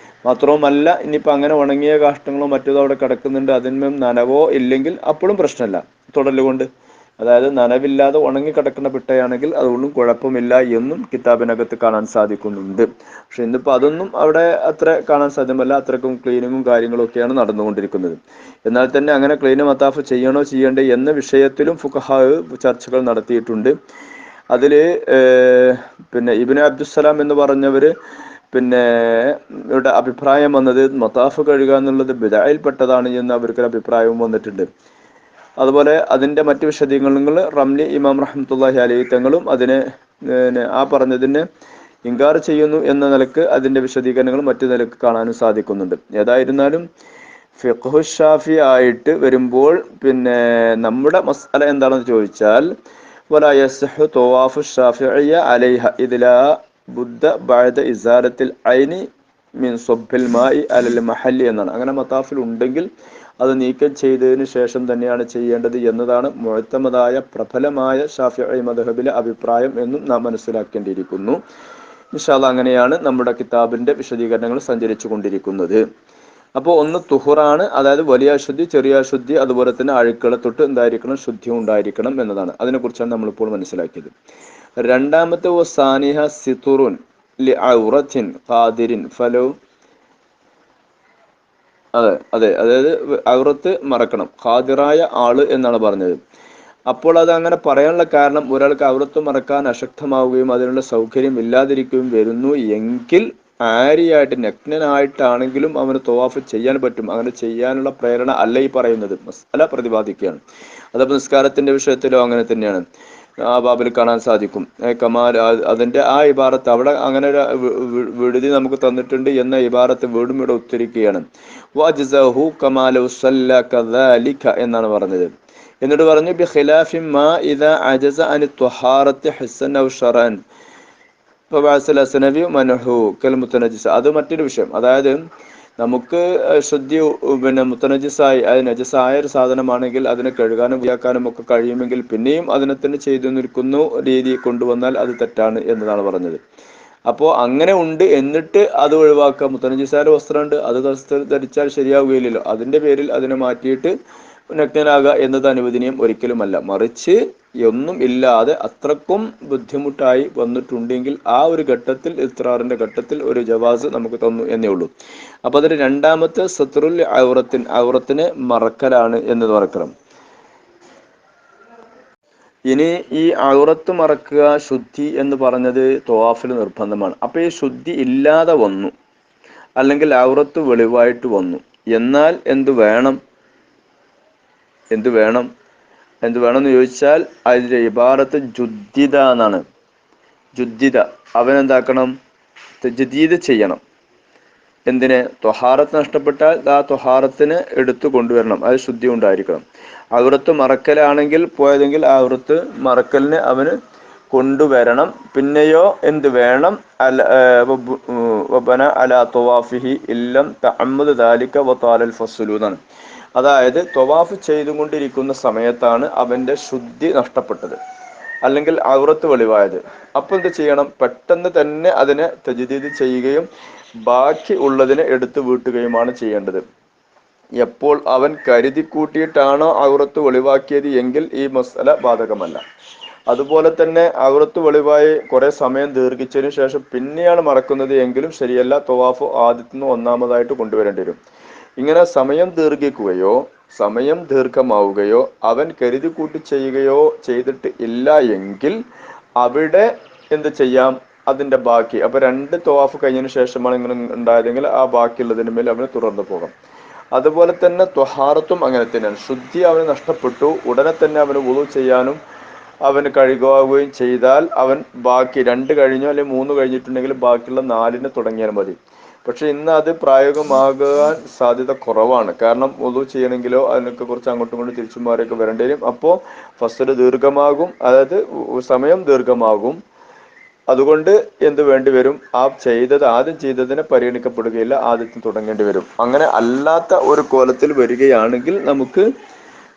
മാത്രവുമല്ല, ഇനിയിപ്പോൾ അങ്ങനെ ഉണങ്ങിയ കാഷ്ടങ്ങളോ മറ്റേതോ അവിടെ കിടക്കുന്നുണ്ട്, അതിന്മേൽ നനവോ ഇല്ലെങ്കിൽ അപ്പോഴും പ്രശ്നമല്ല. തുടലുകൊണ്ട്, അതായത് നനവില്ലാതെ ഉണങ്ങി കിടക്കുന്ന പിട്ടയാണെങ്കിൽ അതുകൊണ്ടും കുഴപ്പമില്ല എന്നും കിതാബിനകത്ത് കാണാൻ സാധിക്കുന്നുണ്ട്. പക്ഷെ ഇന്നിപ്പോൾ അതൊന്നും അവിടെ അത്ര കാണാൻ സാധ്യമല്ല. അത്രക്കും ക്ലീനിങ്ങും കാര്യങ്ങളും ഒക്കെയാണ് നടന്നുകൊണ്ടിരിക്കുന്നത്. എന്നാൽ തന്നെ അങ്ങനെ ക്ലീന് മത്താഫ് ചെയ്യണോ ചെയ്യണ്ടേ എന്ന വിഷയത്തിലും ഫുഖഹാ ചർച്ചകൾ നടത്തിയിട്ടുണ്ട്. അതിൽ പിന്നെ ഇബ്നു അബ്ദുസ്സലാം എന്ന് പറഞ്ഞവർ പിന്നെ ഇവിടെ അഭിപ്രായം വന്നത് മത്താഫ് കഴുകുക എന്നുള്ളത് ബിദ്അയിൽപ്പെട്ടതാണ് എന്ന് അവർക്കൊരു അഭിപ്രായവും വന്നിട്ടുണ്ട്. അതുപോലെ അതിൻ്റെ മറ്റു വിശദീകരണങ്ങൾ റംലി ഇമാം റഹ്മത്തുള്ളാഹി അലൈഹി തങ്ങളും അതിനെ ആ പറഞ്ഞതിനെ ഇൻകാർ ചെയ്യുന്നു എന്ന നിലക്ക് അതിൻ്റെ വിശദീകരണങ്ങൾ മറ്റു നിലക്ക് കാണാനും സാധിക്കുന്നുണ്ട്. ഏതായിരുന്നാലും ഫിഖ്ഹു ഷാഫി ആയിട്ട് വരുമ്പോൾ പിന്നെ നമ്മുടെ മസ്അല എന്താണെന്ന് ചോദിച്ചാൽ വലാ യസ്ഹു തവാഫു ഷാഫിഇയ്യ അലൈഹ ഇദ്ലാ ബുദ്ധ ബഅദ ഇസാലത്തിൽ ഐനി മിൻ സബ്ബിൽ മായി അലൽ മഹല്ലി എന്നാണ്. അങ്ങനെ മത്താഫിൽ ഉണ്ടെങ്കിൽ അത് നീക്കം ചെയ്തതിന് ശേഷം തന്നെയാണ് ചെയ്യേണ്ടത് എന്നതാണ് മുഅ്തമദായ പ്രബലമായ ഷാഫിഈ മദ്ഹബിലെ അഭിപ്രായം എന്നും നാം മനസ്സിലാക്കേണ്ടിയിരിക്കുന്നു. ഇൻഷാ അല്ലാഹ് അങ്ങനെയാണ് നമ്മുടെ കിതാബിന്റെ വിശദീകരണങ്ങൾ സഞ്ചരിച്ചു കൊണ്ടിരിക്കുന്നത്. അപ്പോൾ ഒന്ന് തുഹറാണ്, അതായത് വലിയ അശുദ്ധി, ചെറിയ അശുദ്ധി, അതുപോലെ തന്നെ അഴുക്കളെ തൊട്ട് എന്തായിരിക്കണം, ശുദ്ധി ഉണ്ടായിരിക്കണം എന്നതാണ്. അതിനെക്കുറിച്ചാണ് നമ്മളിപ്പോൾ മനസ്സിലാക്കിയത്. 2-മത്തെ സാനിഹ സിതുറുൻ ലി ഔറത്തിൻ ഖാദിരിൻ ഫലോ, അതെ, അതായത് ഔറത്ത് മറക്കണം, ഖാദിറായ ആള് എന്നാണ് പറഞ്ഞത്. അപ്പോൾ അത് അങ്ങനെ പറയാനുള്ള കാരണം ഒരാൾക്ക് ഔറത്ത് മറക്കാൻ അശക്തമാവുകയും അതിനുള്ള സൗകര്യം ഇല്ലാതിരിക്കുകയും വരുന്നു എങ്കിൽ ആരിയായിട്ട് നഗ്നനായിട്ടാണെങ്കിലും അവന് തവാഫ് ചെയ്യാൻ പറ്റും. അങ്ങനെ ചെയ്യാനുള്ള പ്രേരണ അല്ല ഈ പറയുന്നത്, മസ്അല പ്രതിപാദിക്കുകയാണ്. അതപ്പോൾ നിസ്കാരത്തിന്റെ വിഷയത്തിലോ അങ്ങനെ തന്നെയാണ്. ആ ബാബിൽ കാണാൻ സാധിക്കും. കമാൽ അതിന്റെ ആ ഇബാറത്ത് അവിടെ അങ്ങനെ ഒരു വിടുതി നമുക്ക് തന്നിട്ടുണ്ട് എന്ന ഇബാറത്ത് വീണ്ടും ഇവിടെ ഉദ്ധരിക്കുകയാണ്. വജ്സഹു കമാലു സല്ല കദാലിക എന്നാണ് പറഞ്ഞത്. എന്നിട്ട് പറഞ്ഞു ബി ഖിലാഫി മാ ഇദാ അജസ അനി ത്വഹാറത്തി ഹസ്സൻ ഔ ശറഅൻ അത് മറ്റൊരു വിഷയം. അതായത് നമുക്ക് ശുദ്ധി പിന്നെ മുത്തനജിസായി അത് നജസായ ഒരു സാധനമാണെങ്കിൽ അതിനെ കഴുകാനും വൃത്തിയാക്കാനും ഒക്കെ കഴിയുമെങ്കിൽ പിന്നെയും അതിനെ തന്നെ ചെയ്തു നിൽക്കുന്നു രീതി കൊണ്ടുവന്നാൽ അത് തെറ്റാണ് എന്നതാണ് പറഞ്ഞത്. അപ്പോൾ അങ്ങനെ ഉണ്ട് എന്നിട്ട് അത് ഒഴിവാക്കുക. മുത്തനജിസായ വസ്ത്രമുണ്ട്, അത് ധരിച്ചാൽ ശരിയാവുകയില്ലല്ലോ, അതിന്റെ പേരിൽ അതിനെ മാറ്റിയിട്ട് നഗ്നനാകുക എന്നത് അനുവദനീയം ഒരിക്കലുമല്ല. മറിച്ച് ഒന്നും ഇല്ലാതെ അത്രക്കും ബുദ്ധിമുട്ടായി വന്നിട്ടുണ്ടെങ്കിൽ ആ ഒരു ഘട്ടത്തിൽ ഇസ്തിറാറിന്റെ ഘട്ടത്തിൽ ഒരു ജവാസ് നമുക്ക് തന്നു എന്നേ ഉള്ളൂ. അപ്പൊ അതിന് രണ്ടാമത്തെ സത്റുൽ ഔറത്തിനെ മറക്കലാണ് എന്ന് മറക്കണം. ഇനി ഈ ഔറത്ത് മറക്കുക ശുദ്ധി എന്ന് പറഞ്ഞത് തവാഫിൽ നിർബന്ധമാണ്. അപ്പൊ ഈ ശുദ്ധി ഇല്ലാതെ വന്നു, അല്ലെങ്കിൽ ഔറത്ത് വെളിവായിട്ട് വന്നു, എന്നാൽ എന്ത് വേണം എന്ന് ചോദിച്ചാൽ അതിന്റെ ഇബാറത്ത് ജുദ്ദിദ എന്നാണ്. ജുദ്ദിദ, അവനെന്താക്കണം? തജ്ദീദ് ചെയ്യണം. എന്തിന്? ത്വഹാറത്ത് നഷ്ടപ്പെട്ടാൽ ആ ത്വഹാറത്തിന് എടുത്തു കൊണ്ടുവരണം, അത് ശുദ്ധി ഉണ്ടായിരിക്കണം. ഔറത്ത് മറക്കലാണെങ്കിൽ പോയതെങ്കിൽ ആ ഔറത്ത് മറക്കലിന് അവന് കൊണ്ടുവരണം. പിന്നെയോ എന്ത് വേണം? അലാ തവാഫിഹി ഇല്ലം തഅമ്മദ് ദാലിക വതാലൽ ഫസ്ലു എന്നാണ്. അതായത് തവാഫ് ചെയ്തുകൊണ്ടിരിക്കുന്ന സമയത്താണ് അവന്റെ ശുദ്ധി നഷ്ടപ്പെട്ടത്, അല്ലെങ്കിൽ ഔറത്ത് വെളിവായത്. അപ്പൊ എന്ത് ചെയ്യണം? പെട്ടെന്ന് തന്നെ അതിനെ തജ്ദീദ് ചെയ്യുകയും ബാക്കി ഉള്ളതിനെ എടുത്തു വീട്ടുകയുമാണ് ചെയ്യേണ്ടത്. എപ്പോൾ അവൻ കരുതി കൂട്ടിയിട്ടാണോ ഔറത്ത് വെളിവാക്കിയത് എങ്കിൽ ഈ മസ്അല ബാധകമല്ല. അതുപോലെ തന്നെ ഔറത്ത് വെളിവായി കുറെ സമയം ദീർഘിച്ചതിന് ശേഷം പിന്നെയാണ് മറക്കുന്നത് എങ്കിലും ശരിയല്ല, തവാഫ് ആദ്യത്തുനിന്ന് ഒന്നാമതായിട്ട് കൊണ്ടുവരേണ്ടി വരും. ഇങ്ങനെ സമയം ദീർഘിക്കുകയോ സമയം ദീർഘമാവുകയോ അവൻ കരുതി കൂട്ടി ചെയ്യുകയോ ചെയ്തിട്ട് ഇല്ല എങ്കിൽ അവിടെ എന്ത് ചെയ്യാം? അതിന്റെ ബാക്കി, അപ്പൊ 2 തവാഫ് കഴിഞ്ഞതിന് ശേഷമാണ് ഇങ്ങനെ ഉണ്ടായതെങ്കിൽ ആ ബാക്കിയുള്ളതിന് മേൽ അവന് തുടർന്നു പോകാം. അതുപോലെ തന്നെ ത്വഹാറത്തും അങ്ങനെ തന്നെയാണ്. ശുദ്ധി അവന് നഷ്ടപ്പെട്ടു, ഉടനെ തന്നെ അവന് വുളു ചെയ്യാനും അവന് കഴുകുകയും ചെയ്താൽ അവൻ ബാക്കി 2 കഴിഞ്ഞോ അല്ലെങ്കിൽ 3 കഴിഞ്ഞിട്ടുണ്ടെങ്കിൽ ബാക്കിയുള്ള 4ന് തുടങ്ങിയാൽ മതി. പക്ഷെ ഇന്ന് അത് പ്രായോഗികമാകാൻ സാധ്യത കുറവാണ്. കാരണം വുളു ചെയ്യണമെങ്കിലോ അതിനൊക്കെ കുറച്ച് അങ്ങോട്ടും ഇങ്ങോട്ടും തിരിച്ചും മാറിയൊക്കെ വരേണ്ടി വരും. അപ്പോൾ ഫസ്ല് ദീർഘമാകും, അതായത് സമയം ദീർഘമാകും. അതുകൊണ്ട് എന്ത് വേണ്ടി വരും? ആദ്യം ചെയ്തതിനെ പരിഗണിക്കപ്പെടുകയില്ല, ആദ്യത്തിൽ തുടങ്ങേണ്ടി വരും. അങ്ങനെ അല്ലാത്ത ഒരു കോലത്തിൽ വരികയാണെങ്കിൽ നമുക്ക്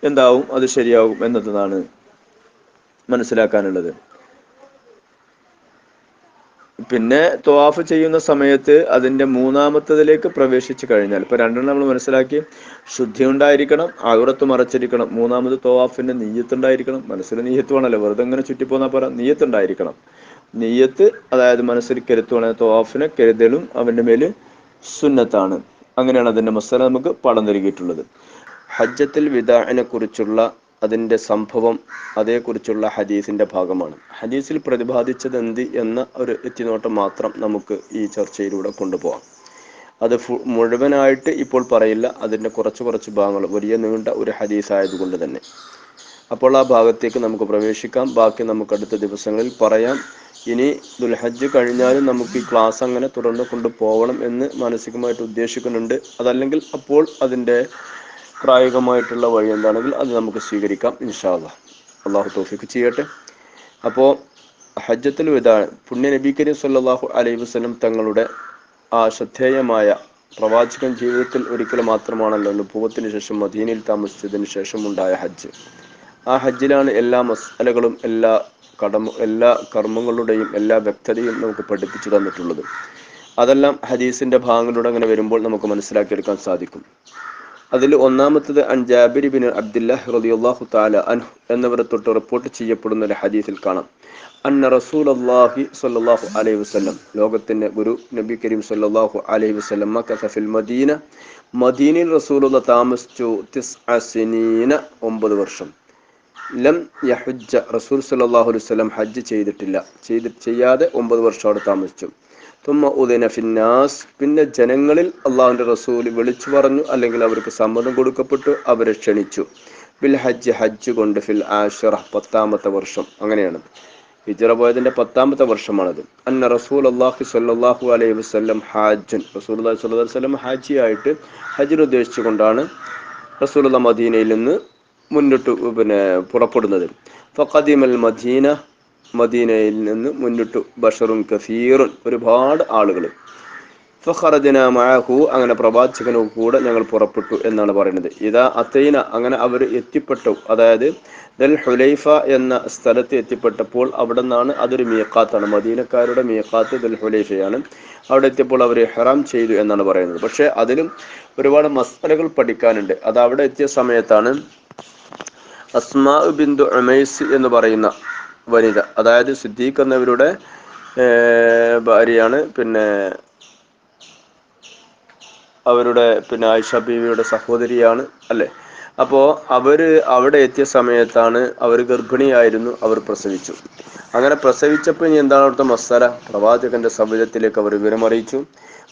എന്താവും? അത് ശരിയാവും എന്നതാണ് മനസ്സിലാക്കാനുള്ളത്. പിന്നെ ത്വാഫ് ചെയ്യുന്ന സമയത്ത് അതിന്റെ മൂന്നാമത്തതിലേക്ക് പ്രവേശിച്ചു കഴിഞ്ഞാൽ, ഇപ്പൊ 2 നമ്മൾ മനസ്സിലാക്കി. ശുദ്ധി ഉണ്ടായിരിക്കണം, ഔറത്ത് മറച്ചിരിക്കണം, മൂന്നാമത് ത്വാഫിന്റെ നിയ്യത്ത് ഉണ്ടായിരിക്കണം. മനസ്സിൽ നിയ്യത്ത് വേണമല്ലോ, വെറുതെ ഇങ്ങനെ ചുറ്റിപ്പോന്നാ പറ, നിയ്യത്ത് ഉണ്ടായിരിക്കണം. നിയ്യത്ത്, അതായത് മനസ്സിൽ കരുത്തുവാണ്. ത്വാഫിനെ കരുതലും അവന്റെ മേല് സുന്നത്താണ്. അങ്ങനെയാണ് അതിന്റെ മസല നമുക്ക് പാഠം നൽകിയിട്ടുള്ളത്. ഹജ്ജത്തുൽ വിദാഇനെ കുറിച്ചുള്ള അതിന്റെ സംഭവം, അതേക്കുറിച്ചുള്ള ഹദീസിന്റെ ഭാഗമാണ്. ഹദീസിൽ പ്രതിപാദിച്ചത് എന്ത് എന്ന ഒരു എത്തിനോട്ടം മാത്രം നമുക്ക് ഈ ചർച്ചയിലൂടെ കൊണ്ടുപോകാം. അത് മുഴുവനായിട്ട് ഇപ്പോൾ പറയില്ല, അതിന്റെ കുറച്ച് ഭാഗങ്ങൾ, വലിയ നീണ്ട ഒരു ഹദീസ് ആയതുകൊണ്ട് തന്നെ. അപ്പോൾ ആ ഭാഗത്തേക്ക് നമുക്ക് പ്രവേശിക്കാം. ബാക്കി നമുക്ക് അടുത്ത ദിവസങ്ങളിൽ പറയാം. ഇനി ദുൽഹജ്ജ് കഴിഞ്ഞാലും നമുക്ക് ഈ ക്ലാസ് അങ്ങനെ തുടർന്ന് കൊണ്ടുപോകണം എന്ന് മാനസികമായിട്ട് ഉദ്ദേശിക്കുന്നുണ്ട്. അതല്ലെങ്കിൽ അപ്പോൾ അതിന്റെ പ്രായോഗികമായിട്ടുള്ള വഴി എന്താണെങ്കിൽ അത് നമുക്ക് സ്വീകരിക്കാം ഇൻഷാ അല്ലാഹ്. അള്ളാഹു തൗഫീഖ് ചെയ്യട്ടെ. അപ്പോൾ ഹജ്ജത്തുൽ വിദാ, പുണ്യ നബി കരീം സല്ലല്ലാഹു അലൈഹി വസല്ലം തങ്ങളുടെ ആ ശ്രദ്ധേയമായ പ്രവാചകൻ ജീവിതത്തിൽ ഒരിക്കൽ മാത്രമാണല്ലോ നുബുവത്തിന് ശേഷം മദീനയിൽ താമസിച്ചതിന് ശേഷം ഉണ്ടായ ഹജ്ജ്. ആ ഹജ്ജിലാണ് എല്ലാ മസ്അലകളും, എല്ലാ കർമ്മങ്ങളുടെയും എല്ലാ വ്യക്തതയും നമുക്ക് പഠിപ്പിച്ചു തന്നിട്ടുള്ളത്. അതെല്ലാം ഹദീസിന്റെ ഭാഗങ്ങളിലൂടെ അങ്ങനെ വരുമ്പോൾ നമുക്ക് മനസ്സിലാക്കിയെടുക്കാൻ സാധിക്കും. അതിൽ ഒന്നാമത്തത് അൻ ജാബിർ ബിൻ അബ്ദുല്ലാഹ് റളിയല്ലാഹു തആല അൻഹു എന്നിവരെ തൊട്ട് റിപ്പോർട്ട് ചെയ്യപ്പെടുന്ന ഒരു ഹദീസിൽ കാണാം. അന്ന റസൂലുള്ളാഹി സ്വല്ലല്ലാഹു അലൈഹി വസല്ലം, ലോകത്തിന്റെ ഗുരു നബി കരീം സ്വല്ലല്ലാഹു അലൈഹി വസല്ലം മക്കസ ഫിൽ മദീന, മദീനയിൽ റസൂലുള്ള താമസിച്ചു 9 സിനീന, 9 വർഷം. ലം യഹുജ്ജ, റസൂൽ സ്വല്ലല്ലാഹു അലൈഹി വസല്ലം ഹജ്ജ് ചെയ്യാതെ 9 വർഷം അവിടെ താമസിച്ചു. തുമ്മ ഉദിന ഫിന്നാസ്, പിന്നെ ജനങ്ങളിൽ അള്ളാഹുവിന്റെ റസൂൽ വിളിച്ചു പറഞ്ഞു, അല്ലെങ്കിൽ അവർക്ക് സമ്മതം കൊടുക്കപ്പെട്ടു, അവരെ ക്ഷണിച്ചു. ബിൽ ഹജ്ജ്, ഹജ്ജ് കൊണ്ട്, ഫിൽ ആഷിറ 10ാമത്തെ വർഷം. അങ്ങനെയാണ് ഹിജ്റ പോയതിന്റെ 10ാമത്തെ വർഷമാണത്. അന്ന റസൂൽ അള്ളാഹി സ്വല്ലല്ലാഹു അലൈഹി വസല്ലം ഹാജൻ, റസൂലുള്ളാഹി സ്വല്ലല്ലാഹു അലൈഹി വസല്ലം ഹാജിയായിട്ട് ഹജ്ജിന് ഉദ്ദേശിച്ചുകൊണ്ടാണ് റസൂലുള്ള മദീനയിൽ നിന്ന് മുന്നിട്ട് പുറപ്പെടുന്നത്. ഫഖദിമൽ മദീന, മദീനയിൽ നിന്ന് മുന്നിട്ടു. ബഷറുൻ കസീറുൻ, ഒരുപാട് ആളുകൾ. ഫഖറജന മഅഹു, അങ്ങനെ പ്രവാചകനു കൂടെ ഞങ്ങൾ പുറപ്പെട്ടു എന്നാണ് പറയുന്നത്. ഇദാ അതൈന, അങ്ങനെ അവർ എത്തിപ്പെട്ടു, അതായത് ദൽ ഹുലൈഫ എന്ന സ്ഥലത്ത് എത്തിപ്പെട്ടപ്പോൾ, അവിടെ നിന്നാണ്, അതൊരു മീഖാത്താണ്, മദീനക്കാരുടെ മീഖാത്ത് ദൽ ഹുലൈഫയാണ്. അവിടെ എത്തിയപ്പോൾ അവർ ഇഹ്റാം ചെയ്തു എന്നാണ് പറയുന്നത്. പക്ഷെ അതിലും ഒരുപാട് മസ്അലകൾ പഠിക്കാനുണ്ട്. അത് അവിടെ എത്തിയ സമയത്താണ് അസ്മാ ബിന്തു ഉമൈസ് എന്ന് പറയുന്ന വനിത, അതായത് സിദ്ദീഖ് എന്നവരുടെ ഭാര്യയാണ്, അവരുടെ ആയിഷ ബീവിയുടെ സഹോദരിയാണ് അല്ലെ. അപ്പോ അവര് അവിടെ എത്തിയ സമയത്താണ് അവർ ഗർഭിണിയായിരുന്നു, അവർ പ്രസവിച്ചു. അങ്ങനെ പ്രസവിച്ചപ്പോൾ ഇനി എന്താണ് അവിടുത്തെ മസാല? പ്രവാചകന്റെ സവിധത്തിലേക്ക് അവർ വിവരമറിയിച്ചു.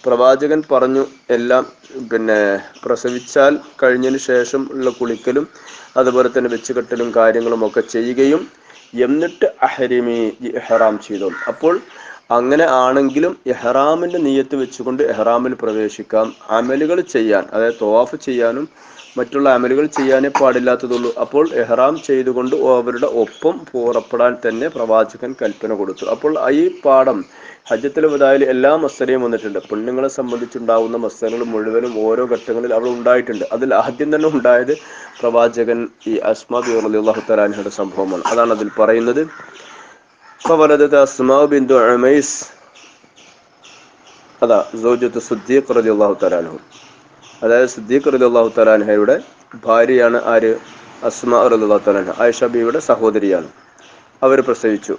പ്രവാചകൻ പറഞ്ഞു, എല്ലാം പ്രസവിച്ചാൽ കഴിഞ്ഞതിന് ശേഷം ഉള്ള കുളിക്കലും അതുപോലെ തന്നെ വെച്ചുകെട്ടലും കാര്യങ്ങളും ഒക്കെ ചെയ്യുകയും, എന്നിട്ട് അഹ്രിമി, ഇഹ്റാം ചെയ്തോ. അപ്പോൾ അങ്ങനെ ആണെങ്കിലും ഇഹ്റാമിന്റെ നിയ്യത്ത് വെച്ചുകൊണ്ട് ഇഹ്റാമിൽ പ്രവേശിക്കാം. അമലുകൾ ചെയ്യാൻ, അതായത് തവാഫ് ചെയ്യാനും മറ്റുള്ള അമലുകൾ ചെയ്യാനേ പാടില്ലാത്തതുള്ളൂ. അപ്പോൾ ഇഹ്റാം ചെയ്തുകൊണ്ട് അവരുടെ ഒപ്പം പുറപ്പെടാൻ തന്നെ പ്രവാചകൻ കൽപ്പന കൊടുത്തു. അപ്പോൾ ഈ പാഠം ഹജ്ജത്തുൽ വദാഇൽ എല്ലാ മസലയും വന്നിട്ടുണ്ട്. പെണ്ണുങ്ങളെ സംബന്ധിച്ചുണ്ടാവുന്ന മസലകൾ മുഴുവനും ഓരോ ഘട്ടങ്ങളിൽ അവിടെ ഉണ്ടായിട്ടുണ്ട്. അതിൽ ആദ്യം തന്നെ ഉണ്ടായത് പ്രവാചകൻ ഈ അസ്മാ ബി റളിയല്ലാഹു തആല അൻഹയുടെ സംഭവമാണ്. അതാണ് അതിൽ പറയുന്നത്. ഫവലദത് അസ്മാ ബിന്തു ഉമൈസ്, അതാ സൗജത്ത് സിദ്ദീഖ് റളിയല്ലാഹു തആല അൻഹു, അതായത് സിദ്ദീഖ് റളിയല്ലാഹു തആല അൻഹയുടെ ഭാര്യയാണ് ആര്? അസ്മാ റളിയല്ലാഹു തആല അൻഹ, ആയിഷ ബീവിയുടെ സഹോദരിയാണ്. അവർ പ്രസവിച്ചു.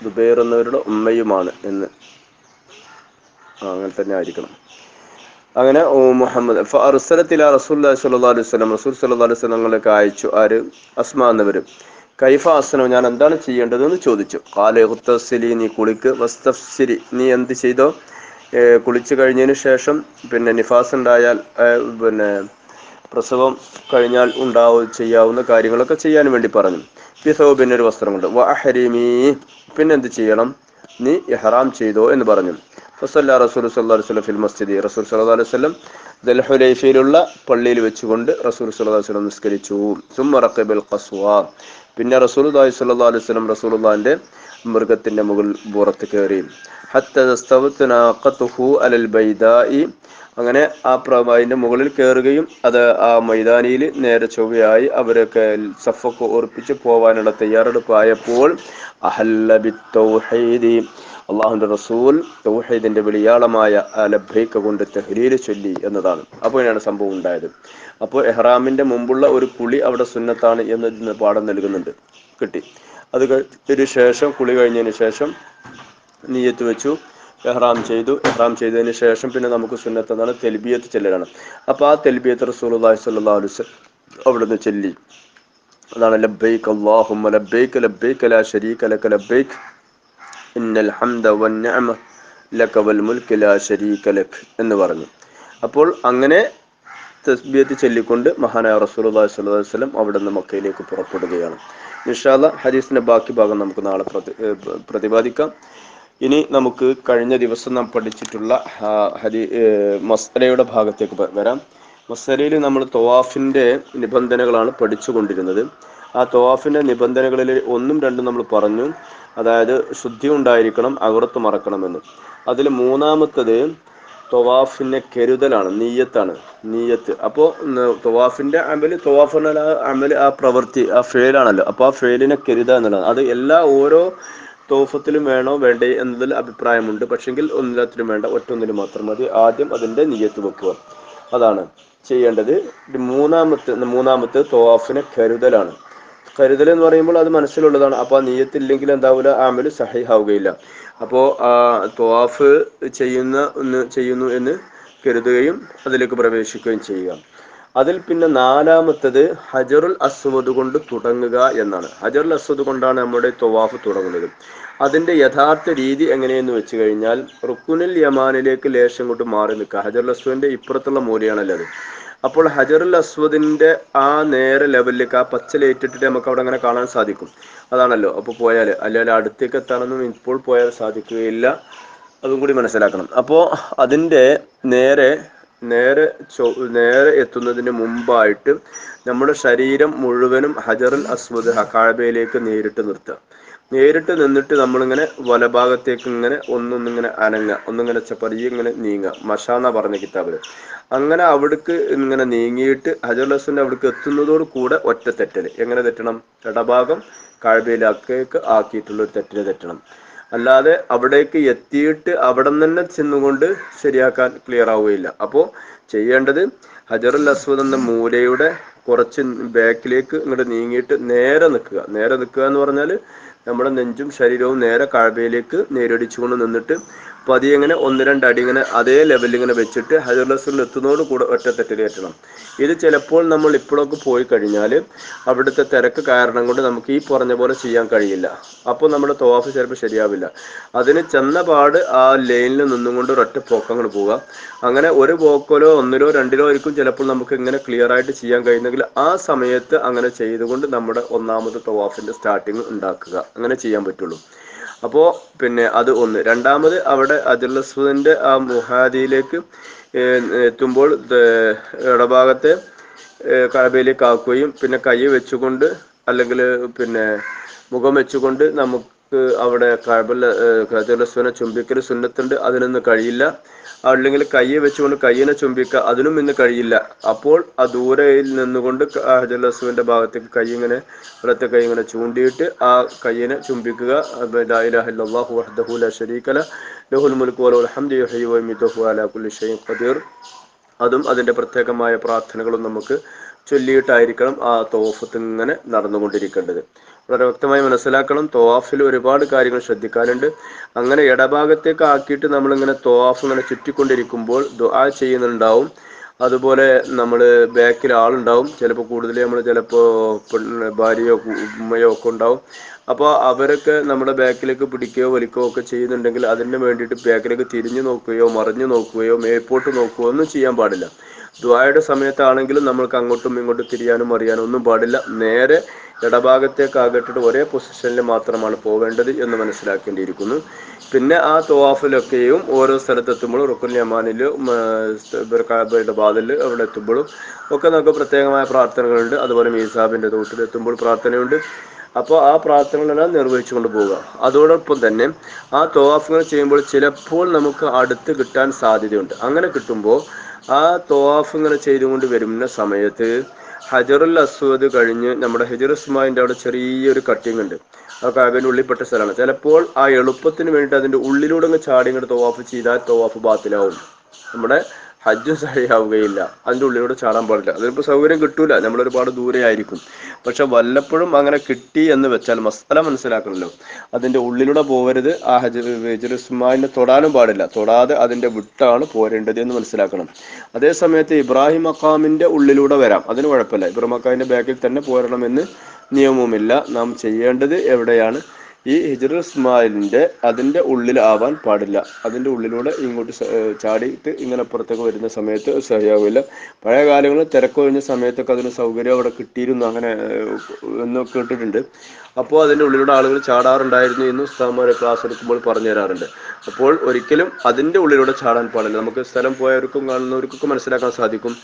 ദുബൈർ എന്നവരുടെ ഉമ്മയുമാണ് എന്ന് അങ്ങനെ തന്നെ ആയിരിക്കണം. അങ്ങനെ മുഹമ്മദ് ഫഅർസലത് ഇലാ റസൂലുള്ളാഹി സ്വല്ലല്ലാഹു അലൈഹി വസല്ലം, റസൂൽ സ്വല്ലല്ലാഹു അലൈഹി വസല്ലം ഞങ്ങൾക്ക് അയച്ചു. ആര്? അസ്മാ എന്നവര്. കൈഫ അസ്നു, ഞാൻ എന്താണ് ചെയ്യേണ്ടതെന്ന് ചോദിച്ചു. ഖാല ഇഗ്തസിലി, നീ കുളിക്ക്, വസ്തഫ്സിരി, നീ എന്ത് ചെയ്തോ, കുളിച്ചു കഴിഞ്ഞതിന് ശേഷം നിഫാസ് ഉണ്ടായാൽ പ്രസവം കഴിഞ്ഞാൽ ചെയ്യാവുന്ന കാര്യങ്ങളൊക്കെ ചെയ്യാൻ വേണ്ടി പറഞ്ഞു. ഫിസൗബിൻ, ഒരു വസ്ത്രം കൊണ്ട്. വഅഹ്രിമി, എന്ത് ചെയ്യണം, നീ ഇഹ്റാം ചെയ്തോ എന്ന് പറഞ്ഞു. ഫസല്ല റസൂൽ സല്ലല്ലാഹു അലൈഹി വസല്ലം ഫിൽ മസ്ജിദി, റസൂൽ സല്ലല്ലാഹു അലൈഹി വസല്ലം ദൽ ഹുലൈഫയിലുള്ള പള്ളിയിൽ വെച്ചുകൊണ്ട് റസൂൽ സല്ലല്ലാഹു അലൈഹി വസല്ലം നിസ്കരിച്ചു. സുമ്മ റഖബൽ ഖസ്വ, റസൂലുള്ളാഹി സ്വല്ലല്ലാഹു അലൈഹി വസല്ലം റസൂലുള്ളാഹിന്റെ മൃഗത്തിന്റെ മുകളിൽ പുറത്ത് കയറി. ഹത്ത സ്തവത് നാഖതുഹു അലൽ ബൈദാഇ, അങ്ങനെ അതിന്റെ മുകളിൽ കയറുകയും അത് ആ മൈതാനിയിൽ നേരെ ചൊവ്വയായി അവരൊക്കെ സഫൊക്കെ ഉറപ്പിച്ച് പോവാനുള്ള തയ്യാറെടുപ്പായപ്പോൾ അഹല്ല ബിത്തൗഹീദി, അള്ളാഹുന്റെ റസൂൽ തൗഹീദിന്റെ വെളിയാളമായ ലബ്ബൈക കൊണ്ട് തഹ്ലീൽ ചൊല്ലി എന്നതാണ്. അപ്പോഴാണ് സംഭവം ഉണ്ടായത്. അപ്പോൾ ഇഹ്റാമിന്റെ മുമ്പുള്ള ഒരു കുളി അവിടെ സുന്നത്താണ് എന്ന് പാഠം നൽകുന്നുണ്ട്. കിട്ടി. അത് കഴിഞ്ഞതിന് ശേഷം, കുളി കഴിഞ്ഞതിന് ശേഷം നിയ്യത്ത് വെച്ചു, ഇഹ്റാം ചെയ്തു. ഇഹ്റാം ചെയ്തതിന് ശേഷം നമുക്ക് സുന്നത്ത് എന്നാണ് തൽബിയത്ത് ചെല്ലലാണ്. അപ്പോൾ ആ തൽബിയത്ത് റസൂലുള്ളാഹി സ്വല്ലല്ലാഹു അലൈഹി വസല്ലം അവിടുന്ന് ചൊല്ലി. അതാണ് ലബ്ബൈക അല്ലാഹുമ്മ ലബ്ബൈക ലബ്ബൈക ലാ ശരീക ലക ലബ്ബൈക ഇന്നൽ ഹംദ വന്നിഅമ ലക വൽ മുൽക്ക് ലാ ശരീക ലക എന്ന് പറഞ്ഞു. അപ്പോൾ അങ്ങനെ തസ്ബിയത്ത് ചൊല്ലിക്കൊണ്ട് മഹാനായ റസൂലുള്ളാഹി സ്വല്ലല്ലാഹു അലൈഹി വസല്ലം അവിടുന്ന് മക്കയിലേക്ക് പുറപ്പെടുകയാണ്. ഇൻഷാ അല്ലാഹ് ഹദീസിന്റെ ബാക്കി ഭാഗം നമുക്ക് നാളെ പ്രതിപാദിക്കാം. ഇനി നമുക്ക് കഴിഞ്ഞ ദിവസം നാം പഠിച്ചിട്ടുള്ള മസ്അലയുടെ ഭാഗത്തേക്ക് വരാം. മസ്അലയിൽ നമ്മൾ തവാഫിന്റെ നിബന്ധനകളാണ് പഠിച്ചുകൊണ്ടിരുന്നത്. ആ തവാഫിന്റെ നിബന്ധനകളിൽ 1ഉം 2ഉം നമ്മൾ പറഞ്ഞു. അതായത് ശുദ്ധി ഉണ്ടായിരിക്കണം, ഔറത്ത് മറക്കണമെന്ന്. അതിൽ മൂന്നാമത്തത് തവാഫിന്റെ കരുതലാണ്, നീയത്താണ്. നീയത്ത്, അപ്പോൾ തവാഫിന്റെ അമല്, തവാഫ് അമല്, ആ പ്രവൃത്തി, ആ ഫേലാണല്ലോ. അപ്പോൾ ആ ഫേലിനെ കരുതുക എന്നുള്ളതാണ്. അത് ഓരോ തൗഫത്തിലും വേണോ വേണ്ടേ എന്നതിൽ അഭിപ്രായമുണ്ട്. പക്ഷെങ്കിൽ ഒന്നിനത്തിലും വേണ്ട, ഒറ്റൊന്നിലും മാത്രം മതി. ആദ്യം അതിന്റെ നിയ്യത്ത് വെക്കുക, അതാണ് ചെയ്യേണ്ടത്. മൂന്നാമത്തെ തവാഫിനെ കരുതലാണ്. കരുതൽ എന്ന് പറയുമ്പോൾ അത് മനസ്സിലുള്ളതാണ്. അപ്പോൾ ആ നിയ്യത്തില്ലെങ്കിൽ എന്താവില്ല, അമല് സഹീഹാവുകയില്ല. അപ്പോൾ തവാഫ് ചെയ്യുന്നു എന്ന് കരുതുകയും അതിലേക്ക് പ്രവേശിക്കുകയും ചെയ്യുക. അതിൽ പിന്നെ നാലാമത്തത് ഹജറുൽ അസ്വദ് കൊണ്ട് തുടങ്ങുക എന്നാണ്. ഹജറുൽ അസ്വദ് കൊണ്ടാണ് നമ്മുടെ തവാഫ് തുടങ്ങുന്നത്. അതിന്റെ യഥാർത്ഥ രീതി എങ്ങനെയെന്ന് വെച്ച് കഴിഞ്ഞാൽ റുക്കുനുൽ യമാനിലേക്ക് ലേശം കൊണ്ട് മാറി നിൽക്കുക. ഹജറുൽ അസ്വദിന്റെ ഇപ്പുറത്തുള്ള മൂലയാണല്ലോ അത്. അപ്പോൾ ഹജറുൽ അസ്വദിന്റെ ആ നേരെ ലെവലിലേക്ക് ആ പച്ച ലൈറ്റിട്ടിട്ട് നമുക്ക് അവിടെ അങ്ങനെ കാണാൻ സാധിക്കും. അതാണല്ലോ. അപ്പോൾ പോയാൽ അല്ലെങ്കിൽ അടുത്തേക്ക് എത്താനൊന്നും ഇപ്പോൾ പോയാൽ സാധിക്കുകയില്ല. അതും കൂടി മനസ്സിലാക്കണം. അപ്പോൾ അതിന്റെ നേരെ നേരെ നേരെ എത്തുന്നതിന് മുമ്പായിട്ട് നമ്മുടെ ശരീരം മുഴുവനും ഹജറുൽ അസ്വദ് കഅബയിലേക്ക് നേരിട്ട് നിർത്തുക. നേരിട്ട് നിന്നിട്ട് നമ്മളിങ്ങനെ വലഭാഗത്തേക്ക് ഇങ്ങനെ ഒന്നിങ്ങനെ ഒന്നിങ്ങനെ പതിയെ ഇങ്ങനെ നീങ്ങുക. മഷാന്ന പറഞ്ഞ കിതാബില് അങ്ങനെ അവിടേക്ക് ഇങ്ങനെ നീങ്ങിയിട്ട് ഹജറുൽ അസ്വദിന്റെ അവിടേക്ക് എത്തുന്നതോട് കൂടെ ഒറ്റ തെറ്റല്. എങ്ങനെ തെറ്റണം? ഇടഭാഗം കഅബയിലേക്ക് ആക്കിയിട്ടുള്ള ഒരു തെറ്റില് തെറ്റണം. അല്ലാതെ അവിടേക്ക് എത്തിയിട്ട് അവിടെ തന്നെ ചെന്നുകൊണ്ട് ശരിയാക്കാൻ ക്ലിയർ ആവുകയില്ല. അപ്പോൾ ചെയ്യേണ്ടത് ഹജറുൽ അസ്വദ് എന്ന മൂലയുടെ കുറച്ച് ബാക്കിലേക്ക് ഇങ്ങോട്ട് നീങ്ങിയിട്ട് നേരെ നിൽക്കുക. നേരെ നിൽക്കുക എന്ന് പറഞ്ഞാൽ നമ്മുടെ നെഞ്ചും ശരീരവും നേരെ കഅബയിലേക്ക് നേരിടിച്ചുകൊണ്ട് നിന്നിട്ട് പതിയെ ഇങ്ങനെ 1-2 അടി ഇങ്ങനെ അതേ ലെവലിൽ ഇങ്ങനെ വെച്ചിട്ട് ഹജറുൽ അസ്വദിൽ എത്തുന്നതോട് കൂടെ ഒറ്റ തെറ്റിൽ കയറ്റണം. ഇത് ചിലപ്പോൾ നമ്മൾ ഇപ്പോഴൊക്കെ പോയി കഴിഞ്ഞാൽ അവിടുത്തെ തിരക്ക് കാരണം കൊണ്ട് നമുക്ക് ഈ പറഞ്ഞ പോലെ ചെയ്യാൻ കഴിയില്ല. അപ്പോൾ നമ്മുടെ തവാഫ് ചിലപ്പോൾ ശരിയാവില്ല. അതിന് ചെന്ന പാട് ആ ലൈനിൽ നിന്നുകൊണ്ട് ഒരൊറ്റ പോക്കങ്ങോട്ട് പോവുക. അങ്ങനെ ഒരു പോക്കലോ 1-ലോ 2-ലോ ആയിരിക്കും ചിലപ്പോൾ നമുക്ക് ഇങ്ങനെ ക്ലിയർ ആയിട്ട് ചെയ്യാൻ കഴിയുന്നെങ്കിൽ ആ സമയത്ത് അങ്ങനെ ചെയ്തുകൊണ്ട് നമ്മുടെ ഒന്നാമത്തെ തവാഫിന്റെ സ്റ്റാർട്ടിങ് ഉണ്ടാക്കുക. അങ്ങനെ ചെയ്യാൻ പറ്റുള്ളൂ. അപ്പോൾ പിന്നെ അത് ഒന്ന്. രണ്ടാമത് അവിടെ ഹജറുൽ അസ്വദിന്റെ ആ മുഹാദിയിലേക്ക് എത്തുമ്പോൾ ഇടഭാഗത്തെ കഅബയിലേക്ക് ആക്കുകയും പിന്നെ കൈ വെച്ചുകൊണ്ട് അല്ലെങ്കിൽ പിന്നെ മുഖം വെച്ചുകൊണ്ട് നമുക്ക് അവിടെ ഹജറുൽ അസ്വദിനെ ചുംബിക്കൽ സുന്നത്തുണ്ട്. അതിനൊന്നും കഴിയില്ല. അല്ലെങ്കിൽ കൈ വെച്ചുകൊണ്ട് കയ്യിനെ ചുംബിക്കുക, അതിനും ഇന്ന് കഴിയില്ല. അപ്പോൾ ആ ദൂരയിൽ നിന്നുകൊണ്ട് ഹജറുൽ അസ്വദിന്റെ ഭാഗത്തേക്ക് കൈ ഇങ്ങനെ ഇവിടുത്തെ കൈ ഇങ്ങനെ ചൂണ്ടിയിട്ട് ആ കയ്യിനെ ചുംബിക്കുക. ലാ ഇലാഹ ഇല്ലല്ലാഹു വഹ്ദഹു ലാ ശരീക ലഹു ലഹുൽ മുൽക്കു വലഹുൽ ഹംദു യുഹ്യി വയുമീതു വഹുവ അലാ കുല്ലി ഷൈഇൻ ഖദീർ. അതും അതിന്റെ പ്രത്യേകമായ പ്രാർത്ഥനകളും നമുക്ക് ചൊല്ലിയിട്ടായിരിക്കണം ആ തവാഫ് ഇങ്ങനെ നടന്നുകൊണ്ടിരിക്കേണ്ടത്. വളരെ വ്യക്തമായി മനസ്സിലാക്കണം. തവാഫിൽ ഒരുപാട് കാര്യങ്ങൾ ശ്രദ്ധിക്കാനുണ്ട്. അങ്ങനെ ഇടഭാഗത്തേക്ക് ആക്കിയിട്ട് നമ്മളിങ്ങനെ തവാഫ് ഇങ്ങനെ ചുറ്റിക്കൊണ്ടിരിക്കുമ്പോൾ ദുആ ചെയ്യുന്നുണ്ടാവും. അതുപോലെ നമ്മൾ ബാക്കിൽ ആളുണ്ടാവും. ചിലപ്പോൾ കൂടുതൽ നമ്മൾ ചിലപ്പോൾ ഭാര്യയോ ഉമ്മയോ ഒക്കെ ഉണ്ടാവും. അപ്പോൾ അവരൊക്കെ നമ്മുടെ ബാക്കിലേക്ക് പിടിക്കുകയോ വലിക്കുകയോ ഒക്കെ ചെയ്യുന്നുണ്ടെങ്കിൽ അതിന് വേണ്ടിയിട്ട് ബാക്കിലേക്ക് തിരിഞ്ഞു നോക്കുകയോ മറിഞ്ഞു നോക്കുകയോ മേപ്പോട്ട് നോക്കുകയോ ഒന്നും ചെയ്യാൻ പാടില്ല. ദുആയുടെ സമയത്താണെങ്കിലും നമ്മൾക്ക് അങ്ങോട്ടും ഇങ്ങോട്ടും തിരിയാനും അറിയാനും ഒന്നും പാടില്ല. നേരെ ഇടഭാഗത്തേക്ക് ആകട്ടിട്ട് ഒരേ പൊസിഷനിൽ മാത്രമാണ് പോവേണ്ടത് എന്ന് മനസ്സിലാക്കേണ്ടിയിരിക്കുന്നു. പിന്നെ ആ തവാഫിലൊക്കെയും ഓരോ സ്ഥലത്തെത്തുമ്പോഴും റുക്കുൽ യമാനിലും കഅബയുടെ വാതിൽ അവിടെ എത്തുമ്പോഴും ഒക്കെ നമുക്ക് പ്രത്യേകമായ പ്രാർത്ഥനകളുണ്ട്. അതുപോലെ മീസാബിന്റെ തോട്ടിലെത്തുമ്പോൾ പ്രാർത്ഥനയുണ്ട്. അപ്പോൾ ആ പ്രാർത്ഥനകളെല്ലാം നിർവഹിച്ചുകൊണ്ട് പോവുക. അതോടൊപ്പം തന്നെ ആ തവാഫുകൾ ചെയ്യുമ്പോൾ ചിലപ്പോൾ നമുക്ക് അടുത്ത് കിട്ടാൻ സാധ്യതയുണ്ട്. അങ്ങനെ കിട്ടുമ്പോൾ ആ തവാഫ് ഇങ്ങനെ ചെയ്തുകൊണ്ട് വരുന്ന സമയത്ത് ഹജറുൽ അസ്വദ് കഴിഞ്ഞ് നമ്മുടെ ഹിജർ ഇസ്മായിലിന്റെ അവിടെ ചെറിയൊരു കട്ടിങ് ഉണ്ട്. ആ കഅബയുടെ ഉള്ളിൽപ്പെട്ട സ്ഥലമാണ്. ചിലപ്പോൾ ആ എളുപ്പത്തിന് വേണ്ടിയിട്ട് അതിന്റെ ഉള്ളിലൂടെ അങ്ങ് ചാടി ഇങ്ങോട്ട് തവാഫ് ചെയ്താൽ തവാഫ് ബാത്തിലാവും. നമ്മുടെ ഹജ്ജും സഹിയാവുകയില്ല. അതിന്റെ ഉള്ളിലൂടെ ചാടാൻ പാടില്ല. അതിനിപ്പോൾ സൗകര്യം കിട്ടൂല, നമ്മളൊരുപാട് ദൂരെ ആയിരിക്കും. പക്ഷെ വല്ലപ്പോഴും അങ്ങനെ കിട്ടി എന്ന് വെച്ചാൽ മസ്അല മനസ്സിലാക്കണമല്ലോ. അതിന്റെ ഉള്ളിലൂടെ പോകരുത്. ആ ഹിജർ ഇസ്മായിലിനെ തൊടാനും പാടില്ല. തൊടാതെ അതിന്റെ വിട്ടാണ് പോരേണ്ടത് എന്ന് മനസ്സിലാക്കണം. അതേ സമയത്ത് ഇബ്രാഹിം മഖാമിന്റെ ഉള്ളിലൂടെ വരാം, അതിന് കുഴപ്പമില്ല. ഇബ്രാഹിം മഖാമിന്റെ ബാക്കിൽ തന്നെ പോരണമെന്ന് നിയമവുമില്ല. നാം ചെയ്യേണ്ടത് എവിടെയാണ്? ഈ ഹിജർ ഇസ്മായിലിന്റെ അതിന്റെ ഉള്ളിൽ ആവാൻ പാടില്ല. അതിന്റെ ഉള്ളിലൂടെ ഇങ്ങോട്ട് ചാടിയിട്ട് ഇങ്ങനെ പുറത്തേക്ക് വരുന്ന സമയത്ത് സഹിയാവില്ല. പഴയ കാലങ്ങളിൽ തിരക്കൊഴിഞ്ഞ സമയത്തൊക്കെ അതിന് സൗകര്യം അവിടെ കിട്ടിയിരുന്നു, അങ്ങനെ എന്നൊക്കെ കേട്ടിട്ടുണ്ട്. അപ്പോൾ അതിന്റെ ഉള്ളിലൂടെ ആളുകൾ ചാടാറുണ്ടായിരുന്നു എന്ന് ഉസ്താദ്മാരെ ക്ലാസ് എടുക്കുമ്പോൾ പറഞ്ഞു തരാറുണ്ട്. അപ്പോൾ ഒരിക്കലും അതിന്റെ ഉള്ളിലൂടെ ചാടാൻ പാടില്ല. നമുക്ക് സ്ഥലം പോയവർക്കും കാണുന്നവർക്കൊക്കെ മനസ്സിലാക്കാൻ സാധിക്കും.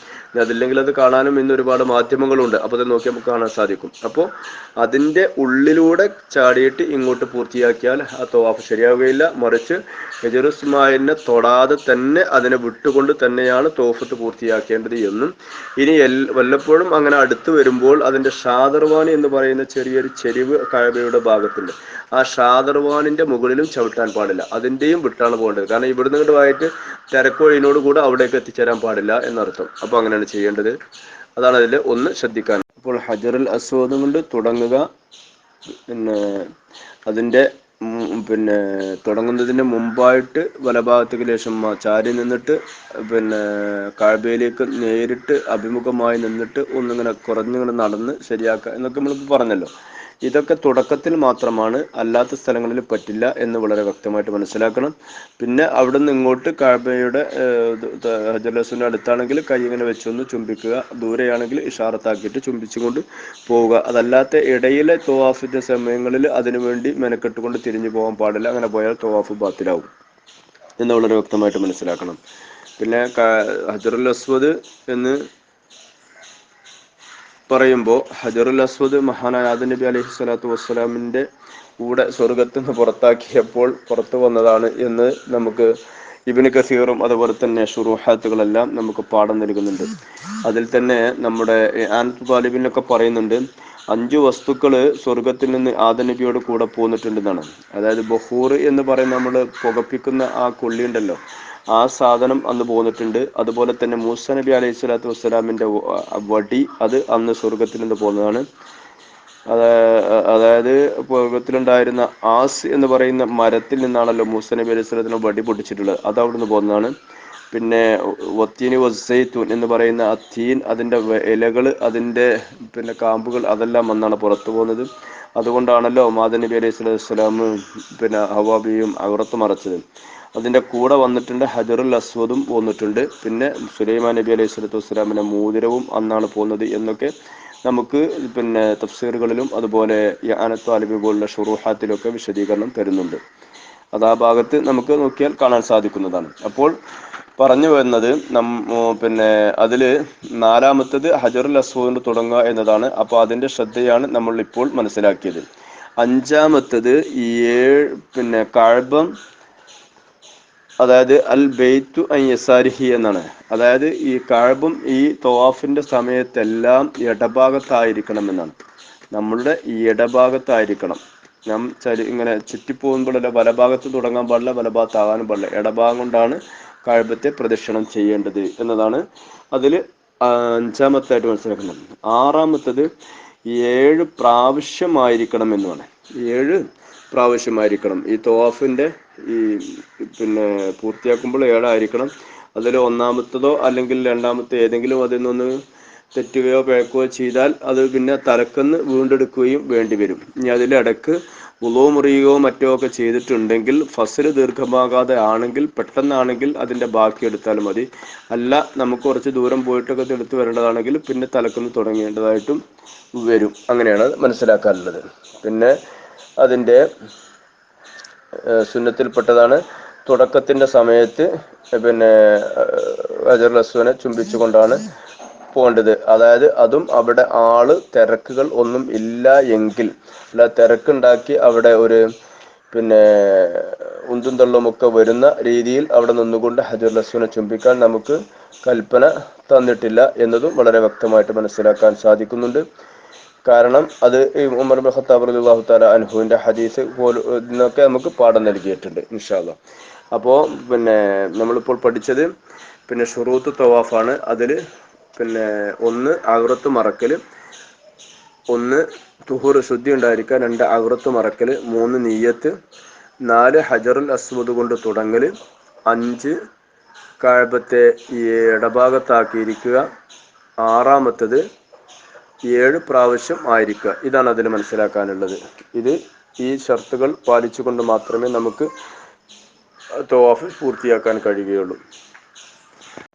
അതില്ലെങ്കിൽ അത് കാണാനും ഇന്ന് ഒരുപാട് മാധ്യമങ്ങളുണ്ട്. അപ്പോൾ അത് നോക്കി നമുക്ക് കാണാൻ സാധിക്കും. അപ്പോൾ അതിന്റെ ഉള്ളിലൂടെ ചാടിയിട്ട് ഇങ്ങോട്ട് പൂർത്തിയാക്കിയാൽ ആ തവാഫ് ശരിയാവുകയില്ല. മറിച്ച് ഹിജർ ഇസ്മായിലിനെ തൊടാതെ തന്നെ അതിനെ വിട്ടുകൊണ്ട് തന്നെയാണ് തവാഫ് പൂർത്തിയാക്കേണ്ടത് എന്നും, ഇനി വല്ലപ്പോഴും അങ്ങനെ അടുത്ത് വരുമ്പോൾ അതിന്റെ ഷാദർവാനി എന്ന് പറയുന്ന ചെറിയൊരു ചെരിവ് കഅബയുടെ ഭാഗത്തുണ്ട്. ആ ഷാദർവാനിന്റെ മുകളിലും ചവിട്ടാൻ പാടില്ല. അതിന്റെയും വിട്ടാണ് പോകേണ്ടത്. കാരണം ഇവിടുന്ന് ഇങ്ങോട്ട് ആയിട്ട് തിരക്കൊഴിനോട് കൂടെ അവിടേക്ക് എത്തിച്ചേരാൻ പാടില്ല എന്നർത്ഥം. അപ്പൊ അങ്ങനെയാണ് ചെയ്യേണ്ടത്. അതാണ് അതിൽ ഒന്ന് ശ്രദ്ധിക്കാൻ. അപ്പോൾ ഹജറുൽ അസ്വദ് കൊണ്ട് തുടങ്ങുക. പിന്നെ അതിന്റെ പിന്നെ തുടങ്ങുന്നതിന് മുമ്പായിട്ട് വലഭാഗത്തേക്ക് ലേശം ചാരി നിന്നിട്ട് പിന്നെ കഅബയിലേക്ക് നേരിട്ട് അഭിമുഖമായി നിന്നിട്ട് ഒന്നിങ്ങനെ കുറഞ്ഞിങ്ങനെ നടന്ന് ശരിയാക്കുക എന്നൊക്കെ നമ്മൾ പറഞ്ഞല്ലോ. ഇതൊക്കെ തുടക്കത്തിൽ മാത്രമാണ്, അല്ലാത്ത സ്ഥലങ്ങളിൽ പറ്റില്ല എന്ന് വളരെ വ്യക്തമായിട്ട് മനസ്സിലാക്കണം. പിന്നെ അവിടുന്ന് ഇങ്ങോട്ട് കഅബയുടെ ഹജറുൽ അസ്വദിന്റെ അടുത്താണെങ്കിൽ കൈ ഇങ്ങനെ വെച്ചൊന്ന് ചുംബിക്കുക, ദൂരെയാണെങ്കിൽ ഇഷാറത്താക്കിയിട്ട് ചുംബിച്ചുകൊണ്ട് പോവുക. അതല്ലാത്ത ഇടയിലെ തവാഫിന്റെ സമയങ്ങളിൽ അതിനുവേണ്ടി മെനക്കെട്ടുകൊണ്ട് തിരിഞ്ഞു പോകാൻ പാടില്ല. അങ്ങനെ പോയാൽ തവാഫ് ബാത്തിലാവും എന്ന് വളരെ വ്യക്തമായിട്ട് മനസ്സിലാക്കണം. പിന്നെ ഹജറുൽ അസ്വദ് എന്ന് പറയുമ്പോൾ ഹജറുൽ അസ്വദ് മഹാനായ ആദം നബി അലൈഹി സ്വലാത്തു വസ്സലാമിന്റെ കൂടെ സ്വർഗത്തിൽ നിന്ന് പുറത്താക്കിയപ്പോൾ പുറത്തു വന്നതാണ് എന്ന് നമുക്ക് ഇബ്നു കസീറും അതുപോലെ തന്നെ ശുറൂഹാത്തുകളെല്ലാം നമുക്ക് പാഠം നൽകുന്നുണ്ട്. അതിൽ തന്നെ നമ്മുടെ ആനത്ത് താലിബിനൊക്കെ പറയുന്നുണ്ട്, 5 വസ്തുക്കള് സ്വർഗത്തിൽ നിന്ന് ആദം നബിയോട് കൂടെ പോന്നിട്ടുണ്ടെന്നാണ്. അതായത് ബഹൂർ എന്ന് പറയുന്ന നമ്മൾ പുകപ്പിക്കുന്ന ആ കൊള്ളി ഉണ്ടല്ലോ, ആ സാധനം അന്ന് പോന്നിട്ടുണ്ട്. അതുപോലെ തന്നെ മൂസ നബി അലൈഹി സ്വലാത്തു വസ്സലാമിന്റെ വടി, അത് അന്ന് സ്വർഗത്തിൽ നിന്ന് പോന്നതാണ്. അതായത് സ്വർഗത്തിലുണ്ടായിരുന്ന ആസ് എന്ന് പറയുന്ന മരത്തിൽ നിന്നാണല്ലോ മൂസ നബി അലൈഹി സ്വലാത്തിന് വടി പൊട്ടിച്ചിട്ടുള്ളത്, അത് അവിടുന്ന് പോന്നതാണ്. പിന്നെ വത്തീനി വസ്സൈത്തൂൻ എന്ന് പറയുന്ന അത്തീൻ, അതിന്റെ ഇലകൾ, അതിന്റെ പിന്നെ കാമ്പുകൾ, അതെല്ലാം വന്നാണ് പുറത്തു പോകുന്നത്. അതുകൊണ്ടാണല്ലോ ആദം നബി അലൈഹി സ്വലാത്തു വസ്സലാം പിന്നെ ഹവ്വാബിയും അവർത്ത് മറച്ചത്. അതിന്റെ കൂടെ വന്നിട്ടുണ്ട് ഹജറുൽ അസ്വദും പോന്നിട്ടുണ്ട്. പിന്നെ സുലൈമാൻ നബി അലൈഹി സ്വലാത്തു വസ്സലാമിന്റെ മോതിരവും അന്നാണ് പോകുന്നത് എന്നൊക്കെ നമുക്ക് പിന്നെ തഫ്സീറുകളിലും അതുപോലെ ആനത്ത് താലിബ് പോലുള്ള ഷുറൂഹാത്തിലൊക്കെ വിശദീകരണം തരുന്നുണ്ട്. അത് ആ ഭാഗത്ത് നമുക്ക് നോക്കിയാൽ കാണാൻ സാധിക്കുന്നതാണ്. അപ്പോൾ പറഞ്ഞു വരുന്നത് പിന്നെ അതില് 4-മത്തത് ഹജറുൽ അസ്വദ് തുടങ്ങുക എന്നതാണ്. അപ്പോൾ അതിന്റെ ശ്രദ്ധയാണ് നമ്മൾ ഇപ്പോൾ മനസ്സിലാക്കിയത്. 5-മത്തത് പിന്നെ കഅബം, അതായത് അൽ ബൈത്തു അൻ യസാരിഹി എന്നാണ്. അതായത് ഈ കഅബും ഈ തവാഫിന്റെ സമയത്തെല്ലാം ഇടഭാഗത്തായിരിക്കണം എന്നാണ്. നമ്മളുടെ ഈ ഇടഭാഗത്തായിരിക്കണം. ഇങ്ങനെ ചുറ്റിപ്പോകുമ്പോഴല്ല വലഭാഗത്ത് തുടങ്ങാൻ പാടില്ല, വലഭാഗത്താകാനും പാടില്ല. ഇടഭാഗം കൊണ്ടാണ് കഅബത്തെ പ്രദക്ഷിണം ചെയ്യേണ്ടത് എന്നതാണ് അതിൽ 5-മത്തായിട്ട് മനസ്സിലാക്കുന്നത്. 6-മത്തത് 7 പ്രാവശ്യമായിരിക്കണം എന്നുമാണ്. 7 പ്രാവശ്യമായിരിക്കണം. ഈ തവാഫിന്റെ ഈ പിന്നെ പൂർത്തിയാക്കുമ്പോൾ 7 ആയിരിക്കണം. അതിൽ 1-മത്തതോ അല്ലെങ്കിൽ 2-മത്തോ ഏതെങ്കിലും അതിൽ നിന്ന് തെറ്റുകയോ പിഴക്കുകയോ ചെയ്താൽ അത് പിന്നെ തലക്കന്ന് വീണ്ടെടുക്കുകയും വേണ്ടി വരും. ഇനി അതിലിടക്ക് വുളൂ മുറിയുകയോ മറ്റോ ഒക്കെ ചെയ്തിട്ടുണ്ടെങ്കിൽ, ഫസ്ല് ദീർഘമാകാതെ ആണെങ്കിൽ, പെട്ടെന്നാണെങ്കിൽ അതിന്റെ ബാക്കി എടുത്താൽ മതി. അല്ല, നമുക്ക് കുറച്ച് ദൂരം പോയിട്ടൊക്കെ എടുത്തു വരേണ്ടതാണെങ്കിൽ പിന്നെ തലക്കന്ന് തുടങ്ങേണ്ടതായിട്ടും വരും. അങ്ങനെയാണ് മനസ്സിലാക്കാനുള്ളത്. പിന്നെ അതിന്റെ സുന്നത്തിൽപ്പെട്ടതാണ് തുടക്കത്തിന്റെ സമയത്ത് പിന്നെ ഹജറുൽ അസ്വദിനെ ചുംബിച്ചുകൊണ്ടാണ് പോകേണ്ടത്. അതായത് അതും അവിടെ തിരക്കുകൾ ഒന്നും ഇല്ല എങ്കിൽ, അല്ല തിരക്കുണ്ടാക്കി അവിടെ ഒരു പിന്നെ ഉന്തും തള്ളുമൊക്കെ വരുന്ന രീതിയിൽ അവിടെ നിന്നുകൊണ്ട് ഹജറുൽ അസ്വദിനെ ചുംബിക്കാൻ നമുക്ക് കൽപ്പന തന്നിട്ടില്ല എന്നതും വളരെ വ്യക്തമായിട്ട് മനസ്സിലാക്കാൻ സാധിക്കുന്നുണ്ട്. കാരണം അത് ഉമർ ഇബ്നു ഖത്താബ് റളിയല്ലാഹു തആല അൻഹുവിന്റെ ഹദീസ് പോലൊക്കെ നമുക്ക് പാഠം നൽകിയിട്ടുണ്ട് ഇൻഷാ അല്ലാഹ്. അപ്പോൾ പിന്നെ നമ്മളിപ്പോൾ പഠിച്ചത് പിന്നെ ഷുറൂത്ത് തവാഫാണ്. അതിൽ പിന്നെ 1 ഔറത്ത് മറക്കല്, 1 തുഹൂർ ശുദ്ധി ഉണ്ടായിരിക്കുക, 2 ഔറത്ത് മറക്കല്, 3 നിയ്യത്ത്, 4 ഹജറുൽ അസ്വദ് കൊണ്ട് തുടങ്ങല്, 5 കഅബത്തെ ഇടഭാഗത്താക്കിയിരിക്കുക, 6-മത്തത് 7 പ്രാവശ്യം ആയിരിക്കുക. ഇതാണ് അതിൽ മനസ്സിലാക്കാനുള്ളത്. ഈ ഷർത്തുകൾ പാലിച്ചുകൊണ്ട് മാത്രമേ നമുക്ക് തവാഫ് പൂർത്തിയാക്കാൻ കഴിയുകയുള്ളൂ.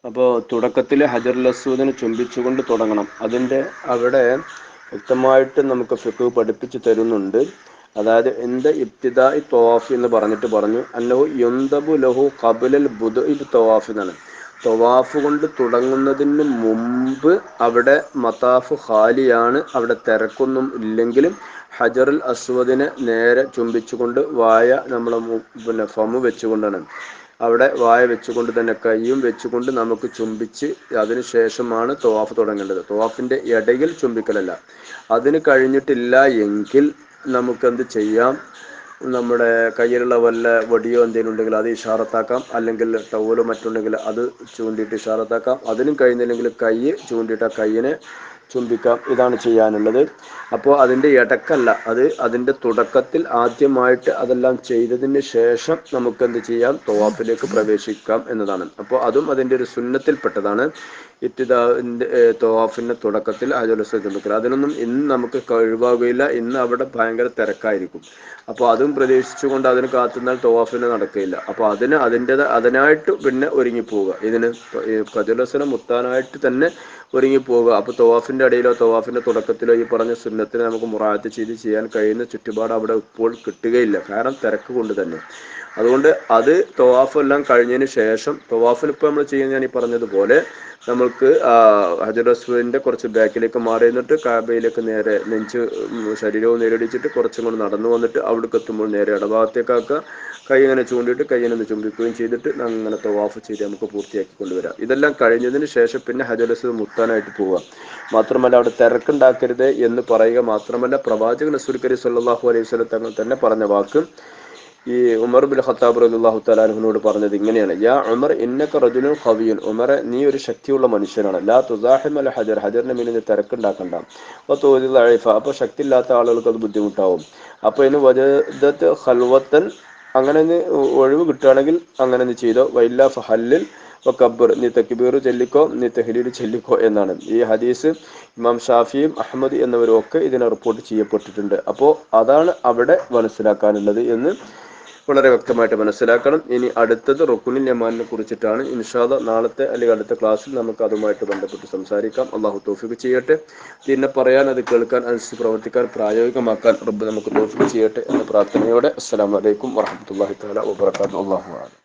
അപ്പോൾ തുടക്കത്തിൽ ഹജറുൽ അസ്വദിനെ ചുംബിച്ചുകൊണ്ട് തുടങ്ങണം. അതിന്റെ അവിടെ വ്യക്തമായിട്ട് നമുക്ക് ഫിഖ് പഠിപ്പിച്ചു തരുന്നുണ്ട്. അതായത് ഇബ്തിദാഇ തവാഫ് എന്ന് പറഞ്ഞു അന്നഹു യുൻദബു ലഹു ഖബ്ലൽ ബുദ്ഇ തവാഫ് എന്നാണ്. തവാഫ് കൊണ്ട് തുടങ്ങുന്നതിന് മുമ്പ് അവിടെ മതാഫ് ഖാലിയാണ്, അവിടെ തിരക്കൊന്നും ഇല്ലെങ്കിലും ഹജറുൽ അസ്വദിനെ നേരെ ചുംബിച്ചുകൊണ്ട് നമ്മളെ പിന്നെ ഫമ് വെച്ചുകൊണ്ടാണ്, അവിടെ വായ വെച്ചുകൊണ്ട് തന്നെ കൈയും വെച്ചുകൊണ്ട് നമുക്ക് ചുംബിച്ച് അതിനുശേഷമാണ് തവാഫ് തുടങ്ങേണ്ടത്. തവാഫിന്റെ ഇടയിൽ ചുംബിക്കലല്ല. അതിന് കഴിഞ്ഞിട്ടില്ല എങ്കിൽ നമുക്കെന്ത് ചെയ്യാം? നമ്മുടെ കയ്യിലുള്ള വല്ല വടിയോ എന്തെങ്കിലും ഉണ്ടെങ്കിൽ അത് ഇഷാറത്താക്കാം, അല്ലെങ്കിൽ ടവലോ മറ്റുണ്ടെങ്കിൽ അത് ചൂണ്ടിയിട്ട് ഇഷാറത്താക്കാം. അതിനും കഴിയുന്നില്ലെങ്കിൽ കൈ ചൂണ്ടിയിട്ട് ആ കയ്യിനെ ചുംബിക്കാം. ഇതാണ് ചെയ്യാനുള്ളത്. അപ്പോൾ അതിൻ്റെ ഇടക്കല്ല, അത് അതിൻ്റെ തുടക്കത്തിൽ ആദ്യമായിട്ട് അതെല്ലാം ചെയ്തതിന് ശേഷം നമുക്ക് എന്ത് ചെയ്യാം, തവാഫിലേക്ക് പ്രവേശിക്കാം എന്നതാണ്. അപ്പോൾ അതും അതിൻ്റെ ഒരു സുന്നത്തിൽപ്പെട്ടതാണ്. ഇബ്തിദാഇന്റെ തവാഫിന്റെ തുടക്കത്തിൽ ഹജറുൽ അസ്വദ് ചുംബിക്കൽ. അതിനൊന്നും ഇന്ന് നമുക്ക് കഴിവാകുകയില്ല. ഇന്ന് അവിടെ ഭയങ്കര തിരക്കായിരിക്കും. അപ്പോൾ അതും പ്രതീക്ഷിച്ചുകൊണ്ട് അതിന് കാത്തുനിന്നാൽ തവാഫിന് നടക്കുകയില്ല. അപ്പോൾ അതിനായിട്ട് പിന്നെ ഒരുങ്ങിപ്പോവുക. ഇതിന് ഹജറുൽ അസ്വദ് മുത്താനായിട്ട് തന്നെ ഒരുങ്ങിപ്പോവുക. അപ്പോൾ തവാഫിന്റെ ഇടയിലോ തവാഫിന്റെ തുടക്കത്തിലോ ഈ പറഞ്ഞ സുന്നത്തിനെ നമുക്ക് മുറാഅത്ത് ചെയ്ത് ചെയ്യാൻ കഴിയുന്ന ചുറ്റുപാട് അവിടെ ഇപ്പോൾ കിട്ടുകയില്ല. കാരണം തിരക്ക് കൊണ്ട് തന്നെ. അതുകൊണ്ട് അത് തവാഫ് എല്ലാം കഴിഞ്ഞതിന് ശേഷം, തവാഫിൽ ഇപ്പോൾ നമ്മൾ ചെയ്യുന്ന ഞാൻ ഈ പറഞ്ഞതുപോലെ നമ്മൾക്ക് ഹജറുൽ അസ്വദിന്റെ കുറച്ച് ബാക്കിലേക്ക് മാറി നിന്നിട്ട് കാബയിലേക്ക് നേരെ ശരീരവും നേരിടിച്ചിട്ട് കുറച്ചും കൊണ്ട് നടന്നു വന്നിട്ട് അവിടേക്ക് എത്തുമ്പോൾ നേരെ ഇടഭാഗത്തേക്കാക്കുക. കൈ ഇങ്ങനെ ചൂണ്ടിയിട്ട് കൈയിനെ ചുംബിക്കുകയും ചെയ്തിട്ട് അങ്ങനെ തവാഫ് ചെയ്ത് നമുക്ക് പൂർത്തിയാക്കി കൊണ്ടുവരാം. ഇതെല്ലാം കഴിഞ്ഞതിന് ശേഷം പിന്നെ ഹജറുൽ അസ്വദ് മുത്താനായിട്ട് പോവുക. മാത്രമല്ല അവിടെ തിരക്കുണ്ടാക്കരുത് എന്ന് പറയുക മാത്രമല്ല, പ്രവാചകൻ റസൂൽ കരീം സ്വല്ലല്ലാഹു അലൈഹി വസല്ലം തങ്ങൾ തന്നെ പറഞ്ഞ വാക്ക് ഈ ഉമർ ബിൻ ഖത്താബ് റളിയല്ലാഹു തആല അൻഹുവിനോട് പറഞ്ഞത് ഇങ്ങനെയാണ്: യാ ഉമർ ഇന്നക റജുലുൻ ഖവിയ്യുൻ, ഉമറെ നീ ഒരു ശക്തിയുള്ള മനുഷ്യനാണ്. ലാ തുസാഹിം അൽ ഹജർ, ഹജറിന്റെ മീനിൽ നീ തിരക്കുണ്ടാക്കണ്ട. അപ്പോൾ തോതി ദഈഫ, അപ്പോൾ ശക്തിയില്ലാത്ത ആളുകൾക്ക് അത് ബുദ്ധിമുട്ടാവും. അപ്പോൾ ഇന്ന് വജദത് ഖൽവത്തൻ, അങ്ങനെ ഒഴിവ് കിട്ടുകയാണെങ്കിൽ അങ്ങനെ നീ ചെയ്തോ. വൈല്ല ഫഹല്ലിൽ വകബ്ബർ, നീ തക്ബീർ ചൊല്ലിക്കോ, നീ തഹ്ലീൽ ചൊല്ലിക്കോ എന്നാണ്. ഈ ഹദീസ് ഇമാം ഷാഫിയും അഹ്മദ് എന്നിവരും ഒക്കെ ഇതിനെ റിപ്പോർട്ട് ചെയ്യപ്പെട്ടിട്ടുണ്ട്. അപ്പോൾ അതാണ് അവിടെ മനസ്സിലാക്കാനുള്ളത് എന്ന് വളരെ വ്യക്തമായിട്ട് മനസ്സിലാക്കണം. ഇനി അടുത്തത് റുക്നുൽ യമാനിനെ കുറിച്ചിട്ടാണ്. ഇൻഷാ അല്ലാഹ് നാളത്തെ അല്ലെങ്കിൽ അടുത്ത ക്ലാസ്സിൽ നമുക്ക് അതുമായിട്ട് ബന്ധപ്പെട്ട് സംസാരിക്കാം. അള്ളാഹു തൗഫീഖ് ചെയ്യട്ടെ. പിന്നെ പറയാൻ, അത് കേൾക്കാൻ, അനുസരിച്ച് പ്രവർത്തിക്കാൻ, പ്രായോഗികമാക്കാൻ റബ്ബ് നമുക്ക് തൗഫീഖ് ചെയ്യട്ടെ എന്ന പ്രാർത്ഥനയോടെ അസ്സലാമു അലൈക്കും വറഹ്മത്തുള്ളാഹി തആല വബറകാതുഹു. അല്ലാഹു അഅലം.